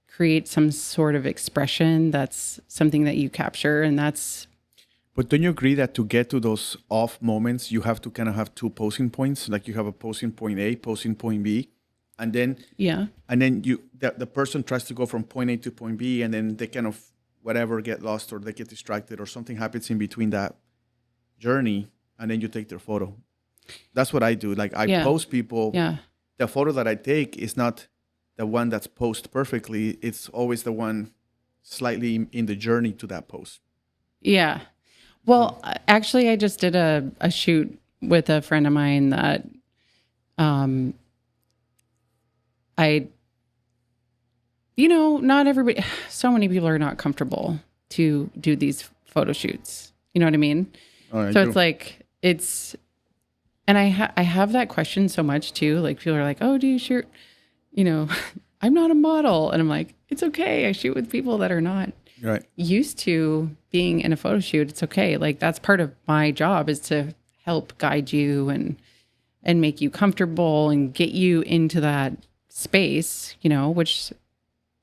create some sort of expression. That's something that you capture, and that's. But don't you agree that to get to those off moments, you have to kind of have two posing points? Like you have a posing point A, posing point B, and then Yeah. and then the person tries to go from point A to point B, and then they kind of whatever get lost or they get distracted or something happens in between that journey, and then you take their photo. That's what I do. Like I post people. Yeah. The photo that I take is not the one that's posed perfectly. It's always the one slightly in the journey to that pose. Yeah. Well, actually, I just did a shoot with a friend of mine that not everybody, so many people are not comfortable to do these photo shoots. You know what I mean? So it's like, and I have that question so much too. Like people are like, oh, do you shoot, I'm not a model. And I'm like, it's okay. I shoot with people that are not used to being in a photo shoot. It's okay. Like that's part of my job is to help guide you and make you comfortable and get you into that space, which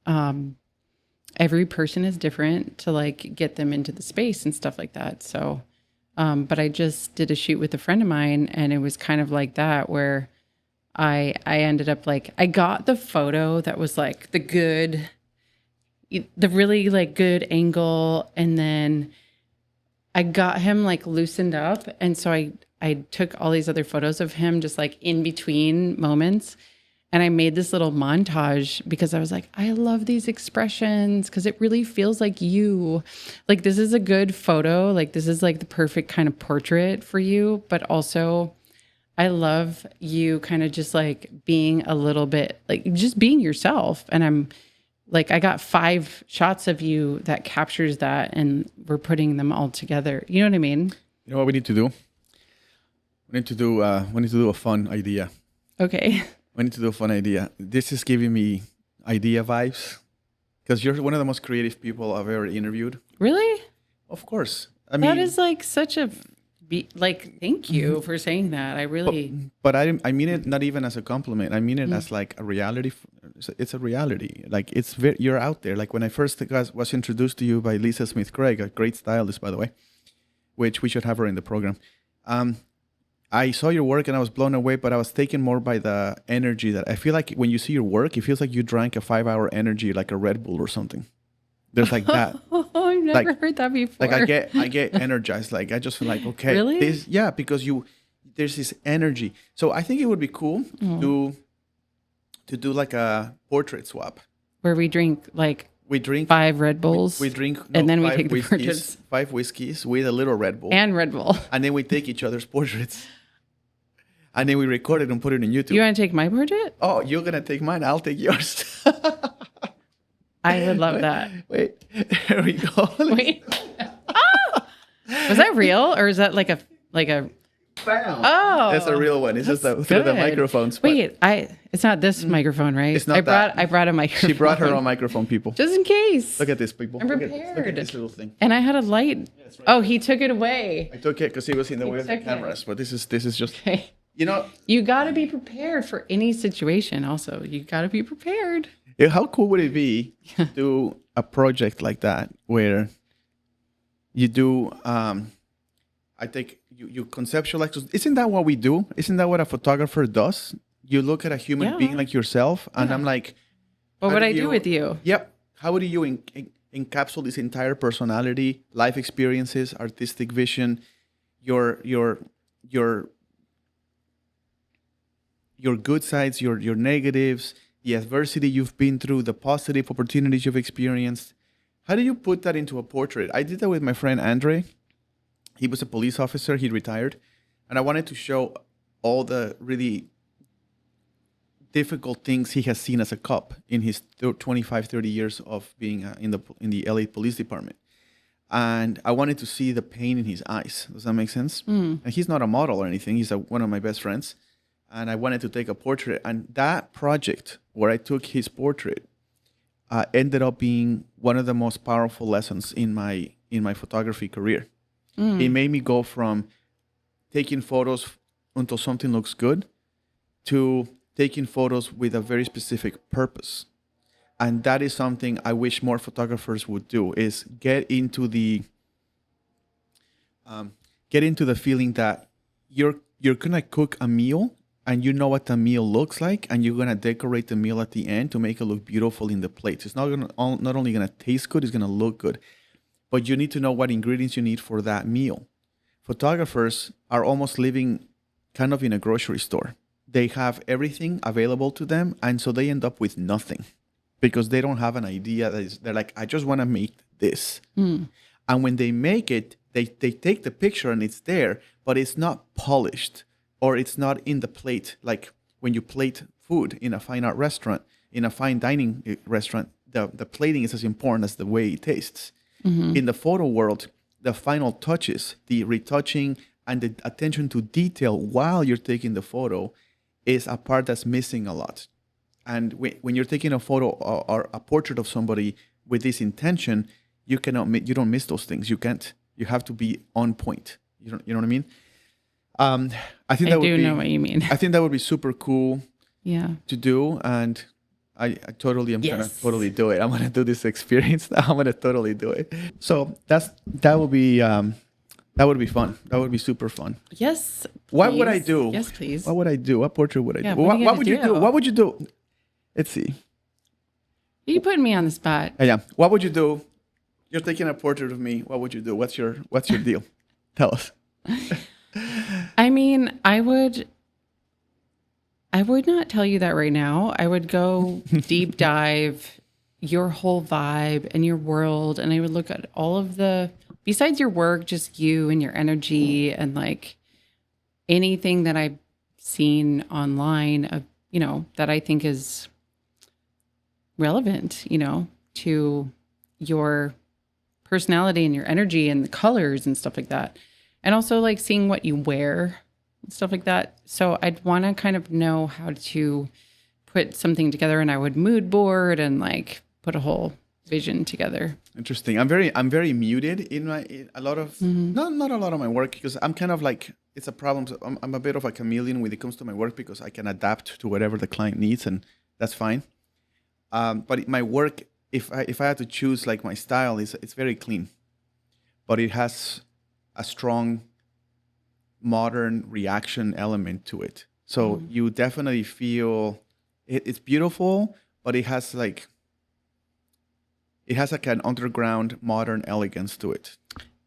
every person is different to like get them into the space and stuff like that. So, but I just did a shoot with a friend of mine and it was kind of like that where I ended up like, I got the photo that was like the really like good angle. And then I got him like loosened up. And so I took all these other photos of him just like in between moments. And I made this little montage because I was like, I love these expressions because it really feels like you. Like, this is a good photo. Like, this is like the perfect kind of portrait for you. But also, I love you kind of just like being a little bit, like just being yourself. And I'm like, I got 5 shots of you that captures that. And we're putting them all together. You know what I mean? You know what we need to do? We need to do a fun idea. Okay. We need to do a fun idea. This is giving me idea vibes because you're one of the most creative people I've ever interviewed. Really? Of course. I mean, that is like such a thank you for saying that. I really. But I mean it not even as a compliment. I mean it as like a reality. It's a reality. Like you're out there. Like when I first was introduced to you by Lisa Smith Craig, a great stylist, by the way, which we should have her in the program. I saw your work and I was blown away, but I was taken more by the energy that I feel like when you see your work, it feels like you drank a 5-hour energy, like a Red Bull or something. There's like that. Oh, I've never heard that before. Like I get energized. Like I just feel like, okay, really? Because there's this energy. So I think it would be cool to do like a portrait swap. Where we drink 5 Red Bulls. We drink and then we take the portraits. 5 whiskeys with a little Red Bull. And Red Bull. And then we take each other's portraits. And then we record it and put it on YouTube. You want to take my portrait? Oh, you're going to take mine. I'll take yours. I would love that. Wait. Here we go. Wait. Oh! Was that real? Or is that like a... Bam. Oh, that's a real one. It's just through the microphones. Wait, it's not this microphone, right? It's not I brought a microphone. She brought her own microphone, people. Just in case. Look at this, people. I'm prepared. Look at this little thing. And I had a light. Yeah, right. Oh, he took it away. I took it because he was in the way of the cameras. But this is just, okay. You got to be prepared for any situation. Also, you got to be prepared. Yeah, how cool would it be to do a project like that where you do? I think you conceptualize. Isn't that what we do? Isn't that what a photographer does? You look at a human being like yourself, and I'm like, what would I do with you? Yep. How would you encapsulate this entire personality, life experiences, artistic vision, your good sides, your negatives, the adversity you've been through, the positive opportunities you've experienced? How do you put that into a portrait? I did that with my friend Andre. He was a police officer. He retired. And I wanted to show all the really difficult things he has seen as a cop in his 25, 30 years of being in the LA Police Department. And I wanted to see the pain in his eyes. Does that make sense? And he's not a model or anything. He's one of my best friends. And I wanted to take a portrait. And that project where I took his portrait ended up being one of the most powerful lessons in my photography career. It made me go from taking photos until something looks good to taking photos with a very specific purpose. And that is something I wish more photographers would do, is get into the feeling that you're gonna cook a meal and you know what the meal looks like, and you're gonna decorate the meal at the end to make it look beautiful in the plates. It's not only gonna taste good, it's gonna look good, but you need to know what ingredients you need for that meal. Photographers are almost living kind of in a grocery store. They have everything available to them, and so they end up with nothing because they don't have an idea. They're like, I just want to make this. And when they make it, they take the picture and it's there, but it's not polished, or it's not in the plate. Like when you plate food in a fine art restaurant, in a fine dining restaurant, the plating is as important as the way it tastes. In the photo world, the final touches, the retouching and the attention to detail while you're taking the photo is a part that's missing a lot. And when you're taking a photo or a portrait of somebody with this intention, you don't miss those things. You can't. You have to be on point. You know what I mean? I do know what you mean. I think that would be super cool. Yeah. To do, and I totally am gonna totally do it. I'm gonna do this experience now. I'm gonna totally do it. So that would be fun. That would be super fun. Yes. What would I do? Yes, please. What would I do? What portrait would I do? What would you do? What would you do? Let's see. You putting me on the spot. Yeah. What would you do? You're taking a portrait of me. What would you do? What's your deal? Tell us. I mean, I would not tell you that right now. I would go deep dive your whole vibe and your world, and I would look at all of besides your work, just you and your energy and like anything that I've seen online of, that I think is relevant, to your personality and your energy and the colors and stuff like that. And also like seeing what you wear and stuff like that. So I'd want to kind of know how to put something together, and I would mood board and like put a whole vision together. Interesting. I'm very muted in a lot of not a lot of my work, because I'm kind of like, it's a problem. I'm a bit of a chameleon when it comes to my work, because I can adapt to whatever the client needs, and that's fine. But my work, if I had to choose like my style, it's very clean, but it has a strong modern reaction element to it. So you definitely feel it's beautiful, but it has like an underground modern elegance to it.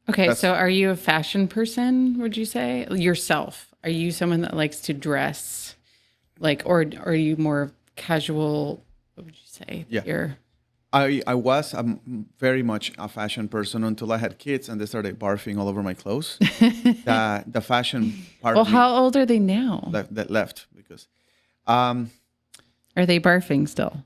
Okay, so are you a fashion person, would you say? Yourself? Are you someone that likes to dress, like, or are you more casual? What would you say? Yeah. I'm very much a fashion person until I had kids and they started barfing all over my clothes. The fashion part. Well, how old are they now? That left because. Are they barfing still?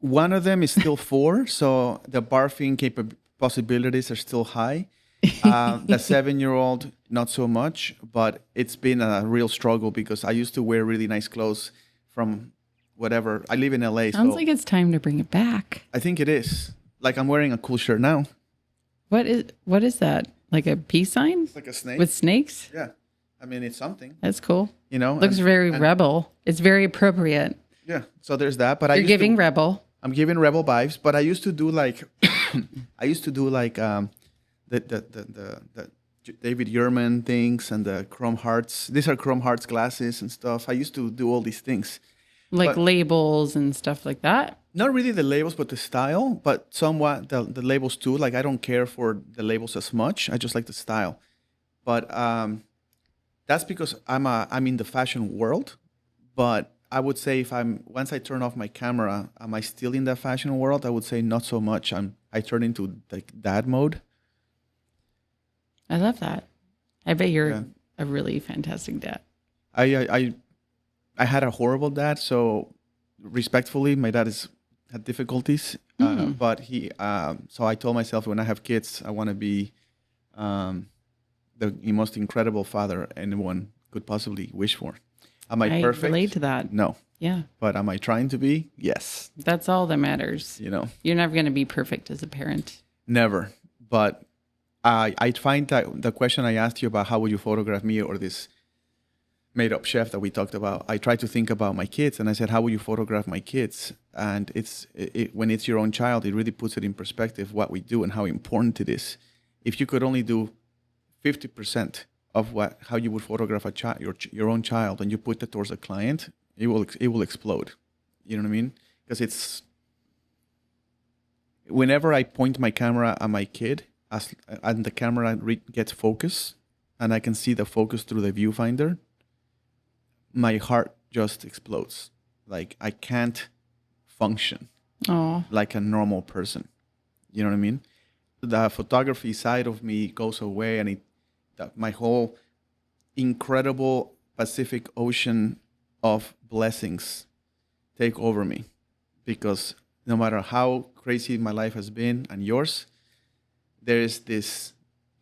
One of them is still 4, so the barfing possibilities are still high. The 7-year-old, not so much, but it's been a real struggle because I used to wear really nice clothes from whatever. I live in LA. Sounds like it's time to bring it back. I think it is. Like I'm wearing a cool shirt now. What is that? Like a peace sign? It's like a snake. With snakes? Yeah. I mean, it's something. That's cool. and Looks very rebel. It's very appropriate. Yeah. So there's that. But You're giving rebel. I'm giving rebel vibes, but I used to do like the David Yurman things and the Chrome Hearts. These are Chrome Hearts glasses and stuff. I used to do all these things. Like labels and stuff like that? Not really the labels, but the style, but somewhat the labels too. Like I don't care for the labels as much. I just like the style. But that's because I'm in the fashion world. But I would say once I turn off my camera, am I still in that fashion world? I would say not so much. I turn into like dad mode. I love that. I bet you're a really fantastic dad. I I had a horrible dad. So respectfully, my dad had difficulties. But so I told myself when I have kids, I want to be the most incredible father anyone could possibly wish for. Am I perfect? Relate to that. No. Yeah. But am I trying to be? Yes. That's all that matters. You're never going to be perfect as a parent. Never. But I find that the question I asked you about how would you photograph me or this made-up chef that we talked about, I tried to think about my kids, and I said, how would you photograph my kids? And when it's your own child, it really puts it in perspective what we do and how important it is. If you could only do 50% of how you would photograph your own child, and you put that towards a client, it will explode. You know what I mean? Because whenever I point my camera at my kid, and the camera gets focus, and I can see the focus through the viewfinder, my heart just explodes. Like I can't function like a normal person. You know what I mean? The photography side of me goes away, and my whole incredible Pacific Ocean of blessings take over me, because no matter how crazy my life has been and yours, there is this,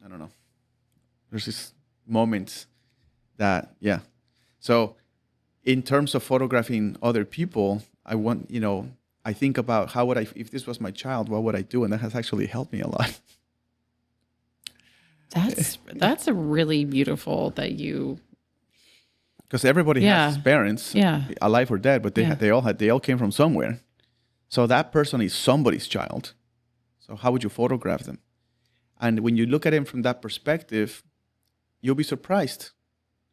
I don't know, there's this moments that, yeah. So in terms of photographing other people, I think about if this was my child, what would I do? And that has actually helped me a lot. That's a really beautiful that you. Because everybody has parents, alive or dead, but they all came from somewhere. So that person is somebody's child. So how would you photograph them? And when you look at him from that perspective, you'll be surprised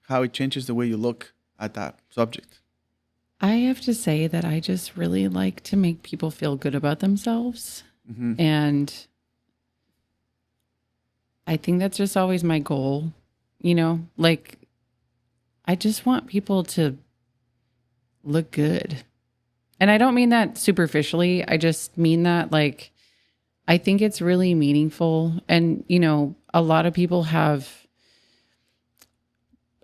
how it changes the way you look at that subject. I have to say that I just really like to make people feel good about themselves. Mm-hmm. And I think that's just always my goal, like I just want people to look good. And I don't mean that superficially. I just mean that like, I think it's really meaningful. And, a lot of people have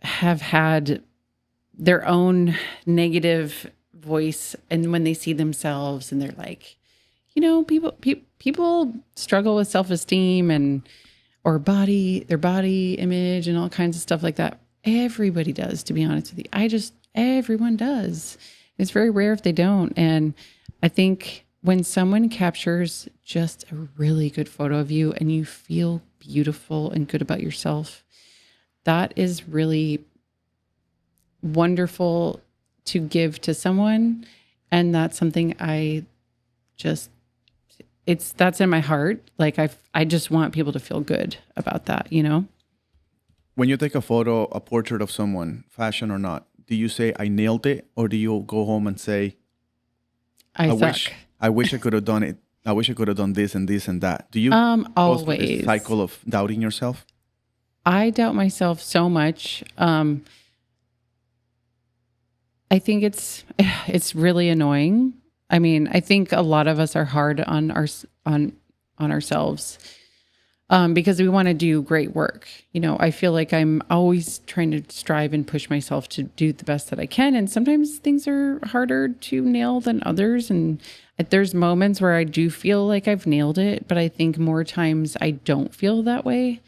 had their own negative voice, and when they see themselves and they're like, people struggle with self-esteem or their body image and all kinds of stuff like that. Everybody does, to be honest with you. Everyone does. It's very rare if they don't. And I think when someone captures just a really good photo of you and you feel beautiful and good about yourself, that is really wonderful to give to someone. And that's something that's in my heart. Like I just want people to feel good about that, When you take a portrait of someone, fashion or not, do you say, I nailed it? Or do you go home and say, I wish I could have done it. I wish I could have done this and this and that. Do you always go through this cycle of doubting yourself? I doubt myself so much. I think it's really annoying. I mean, I think a lot of us are hard on ourselves because we want to do great work. I feel like I'm always trying to strive and push myself to do the best that I can. And sometimes things are harder to nail than others. And there's moments where I do feel like I've nailed it, but I think more times I don't feel that way.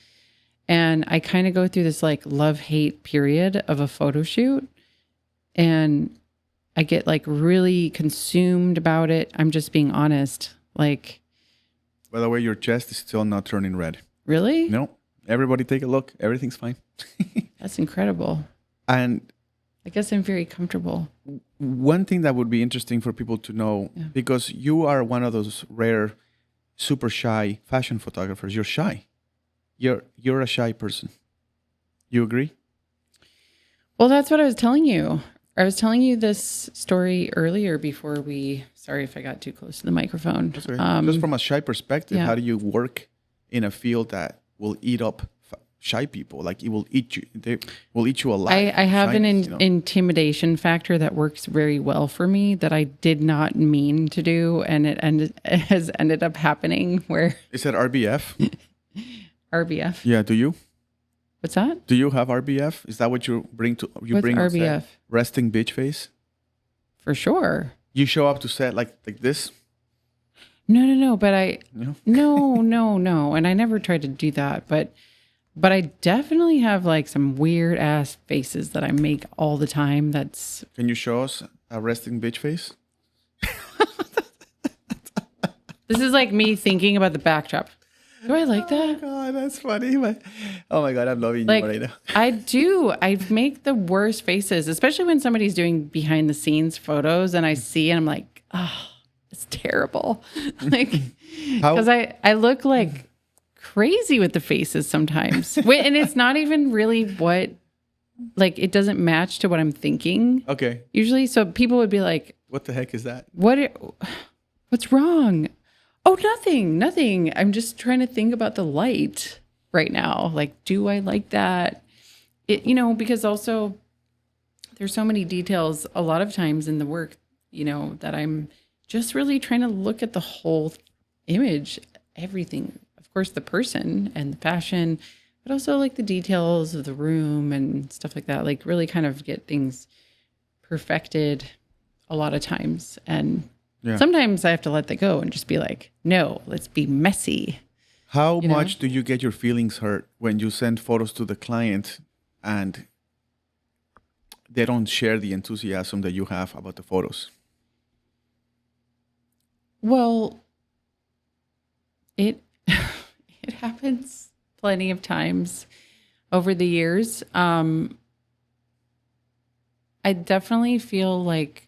And I kind of go through this like love-hate period of a photo shoot. And I get like really consumed about it. I'm just being honest. Like, by the way, your chest is still not turning red. Really? No. Everybody take a look. Everything's fine. That's incredible. And I guess I'm very comfortable. One thing that would be interesting for people to know, because you are one of those rare, super shy fashion photographers. You're shy. You're a shy person. You agree? Well, that's what I was telling you. I was telling you this story earlier before sorry if I got too close to the microphone. Just from a shy perspective, how do you work in a field that will eat up shy people? Like it will eat you, they will eat you alive. I have an intimidation factor that works very well for me that I did not mean to do. And it has ended up happening where. Is that RBF? RBF. Yeah, do you? What's that? Do you have RBF? Is that what you bring to What's bring on set? RBF? Resting bitch face. For sure. You show up to set like this. No. But No? no. And I never tried to do that. But I definitely have like some weird ass faces that I make all the time. That's. Can you show us a resting bitch face? This is like me thinking about the backdrop. Do I like that? Oh God, that's funny. Oh my God, I'm loving Like, you right now. I do. I make the worst faces, especially when somebody's doing behind the scenes photos and I see and I'm like, oh, it's terrible. Like, because I look like crazy with the faces sometimes. And it's not even really what, like, it doesn't match to what I'm thinking. Okay. Usually. So people would be like, What the heck is that? What's wrong? Oh, nothing. I'm just trying to think about the light right now. Like, do I like that? Because also there's so many details a lot of times in the work, that I'm just really trying to look at the whole image, everything. Of course, the person and the fashion, but also like the details of the room and stuff like that. Like really kind of get things perfected a lot of times. And sometimes I have to let that go and just be like, no, let's be messy. How much do you get your feelings hurt when you send photos to the client and they don't share the enthusiasm that you have about the photos? Well, it happens plenty of times over the years. I definitely feel like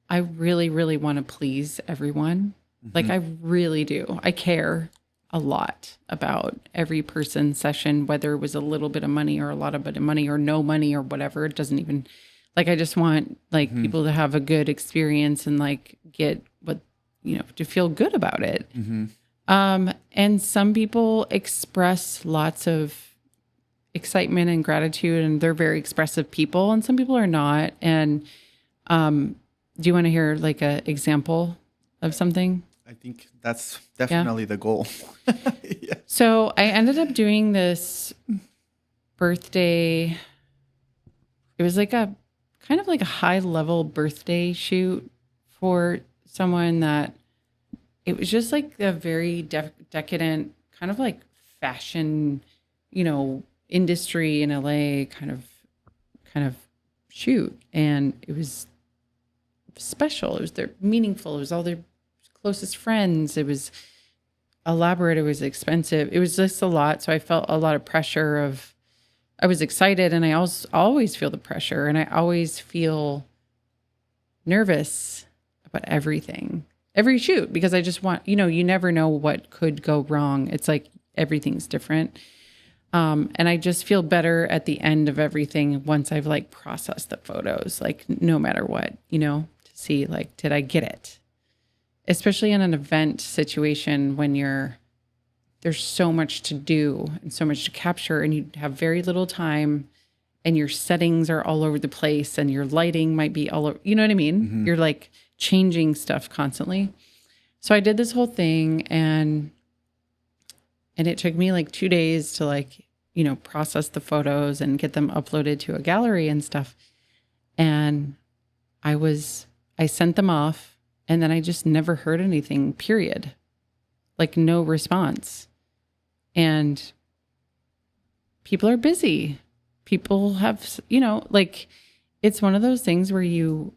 I really, really want to please everyone. Like I really do. I care a lot about every person's session, whether it was a little bit of money or a lot of bit of money or no money or whatever. It doesn't even, like, I just want like people to have a good experience and like get what, to feel good about it. And some people express lots of excitement and gratitude and they're very expressive people and some people are not. And, do you want to hear like an example of something? I think that's definitely the goal. Yeah. So I ended up doing this birthday. It was like a kind of like a high level birthday shoot for someone that it was just like a very decadent kind of like fashion, industry in LA kind of shoot. And it was special. It was meaningful. It was all their closest friends. It was elaborate. It was expensive. It was just a lot. So I felt a lot of pressure I was excited and I always feel the pressure and I always feel nervous about everything, every shoot, because I just want, you never know what could go wrong. It's like everything's different. And I just feel better at the end of everything once I've like processed the photos, like no matter what, to see like, did I get it? Especially in an event situation when there's so much to do and so much to capture and you have very little time and your settings are all over the place and your lighting might be all over, you know what I mean? You're like changing stuff constantly. So I did this whole thing and it took me like 2 days to like, process the photos and get them uploaded to a gallery and stuff. And I sent them off and then I just never heard anything, period. Like no response. And people are busy. People have, like it's one of those things where you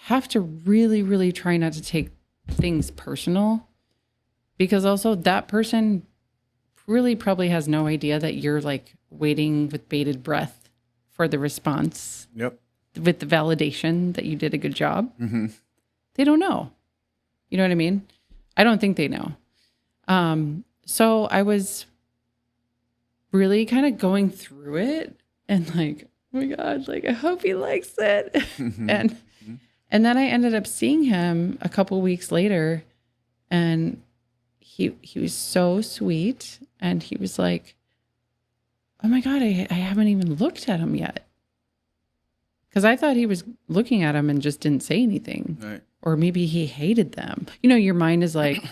have to really, really try not to take things personal because also that person really probably has no idea that you're like waiting with bated breath for the response. Yep. With the validation that you did a good job. They don't know. You know what I mean? I don't think they know. So I was really kind of going through it and like, oh my God, like I hope he likes it. And then I ended up seeing him a couple weeks later and he was so sweet and he was like, oh my God, I haven't even looked at him yet. Because I thought he was looking at them and just didn't say anything. Right. Or maybe he hated them. Your mind is like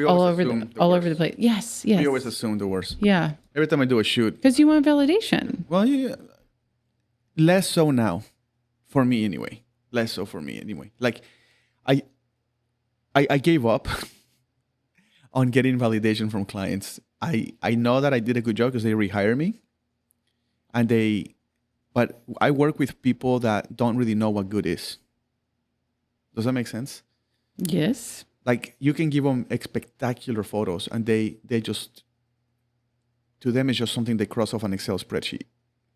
all over the place. Yes. We always assume the worst. Yeah. Every time I do a shoot. Because you want validation. Well, yeah, less so now, for me anyway. Less so for me anyway. Like, I gave up on getting validation from clients. I know that I did a good job because they rehire me, but I work with people that don't really know what good is. Does that make sense? Yes. Like, you can give them spectacular photos, and they just, to them, it's just something they cross off an Excel spreadsheet.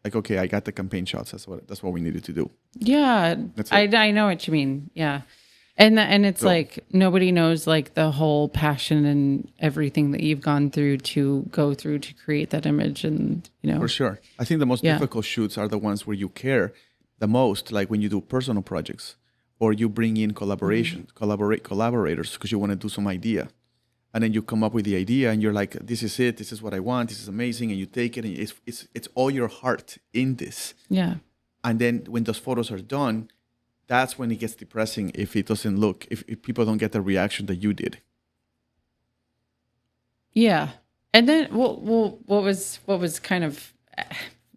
Like, okay, I got the campaign shots. That's what we needed to do. Yeah, I know what you mean. Yeah, and it's like nobody knows like the whole passion and everything that you've gone through to go through to create that image, and For sure. I think the most difficult shoots are the ones where you care the most, like when you do personal projects or you bring in collaborators because you want to do some idea. And then you come up with the idea and you're like, this is it. This is what I want. This is amazing. And you take it and it's all your heart in this. Yeah. And then when those photos are done, that's when it gets depressing if it doesn't look, if people don't get the reaction that you did. Yeah. And then, what was kind of,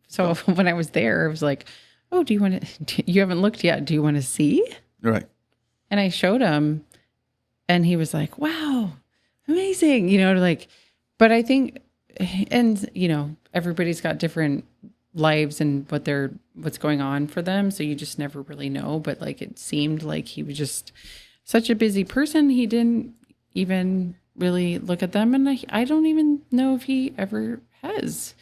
so when I was there, I was like, oh, you haven't looked yet. Do you want to see? Right. And I showed him and he was like, wow, amazing. But I think, and everybody's got different lives and what's going on for them. So you just never really know. But like, it seemed like he was just such a busy person. He didn't even really look at them. And I don't even know if he ever has,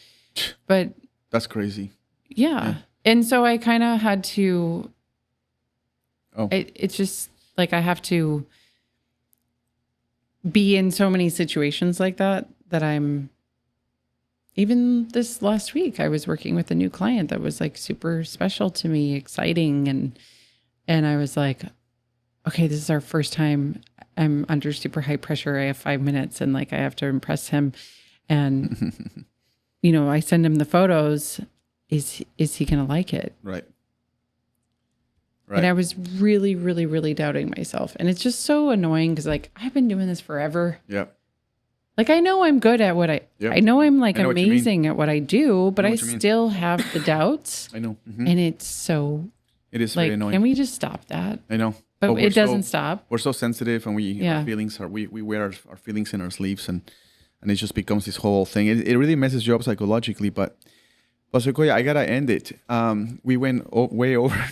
but that's crazy. Yeah. And so I kind of had to, it's just like, I have to be in so many situations like that even this last week, I was working with a new client that was like super special to me, exciting. And I was like, okay, this is our first time. I'm under super high pressure. I have 5 minutes and like, I have to impress him. And, I send him the photos. Is he going to like it? Right. And I was really, really, really doubting myself. And it's just so annoying because like, I've been doing this forever. Yeah. Like, I know I'm good at what I know I'm like amazing at what I do, but I still have the doubts. I know. Mm-hmm. And it's so, it is like, very annoying. Can we just stop that? I know. But it doesn't stop. We're so sensitive and our feelings we wear our feelings in our sleeves and it just becomes this whole thing. It really messes you up psychologically, but Sequoia, I got to end it. We went way over.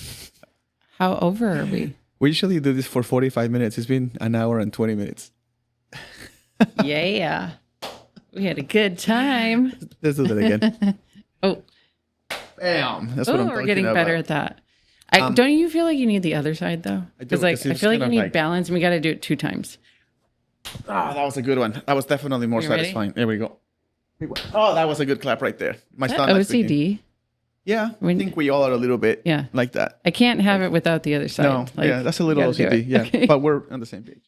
How over are we? We usually do this for 45 minutes. It's been an hour and 20 minutes. Yeah. We had a good time. Let's do that again. Oh. Bam. That's what I'm talking about. We're getting better at that. Don't you feel like you need the other side, though? Because I feel like you need balance, and we got to do it 2 times. Oh, that was a good one. That was definitely more satisfying. There we go. Oh, that was a good clap right there. My stomach. OCD? Yeah, I think we all are a little bit like that. I can't have it without the other side. No, that's a little OCD. Yeah, okay. But we're on the same page.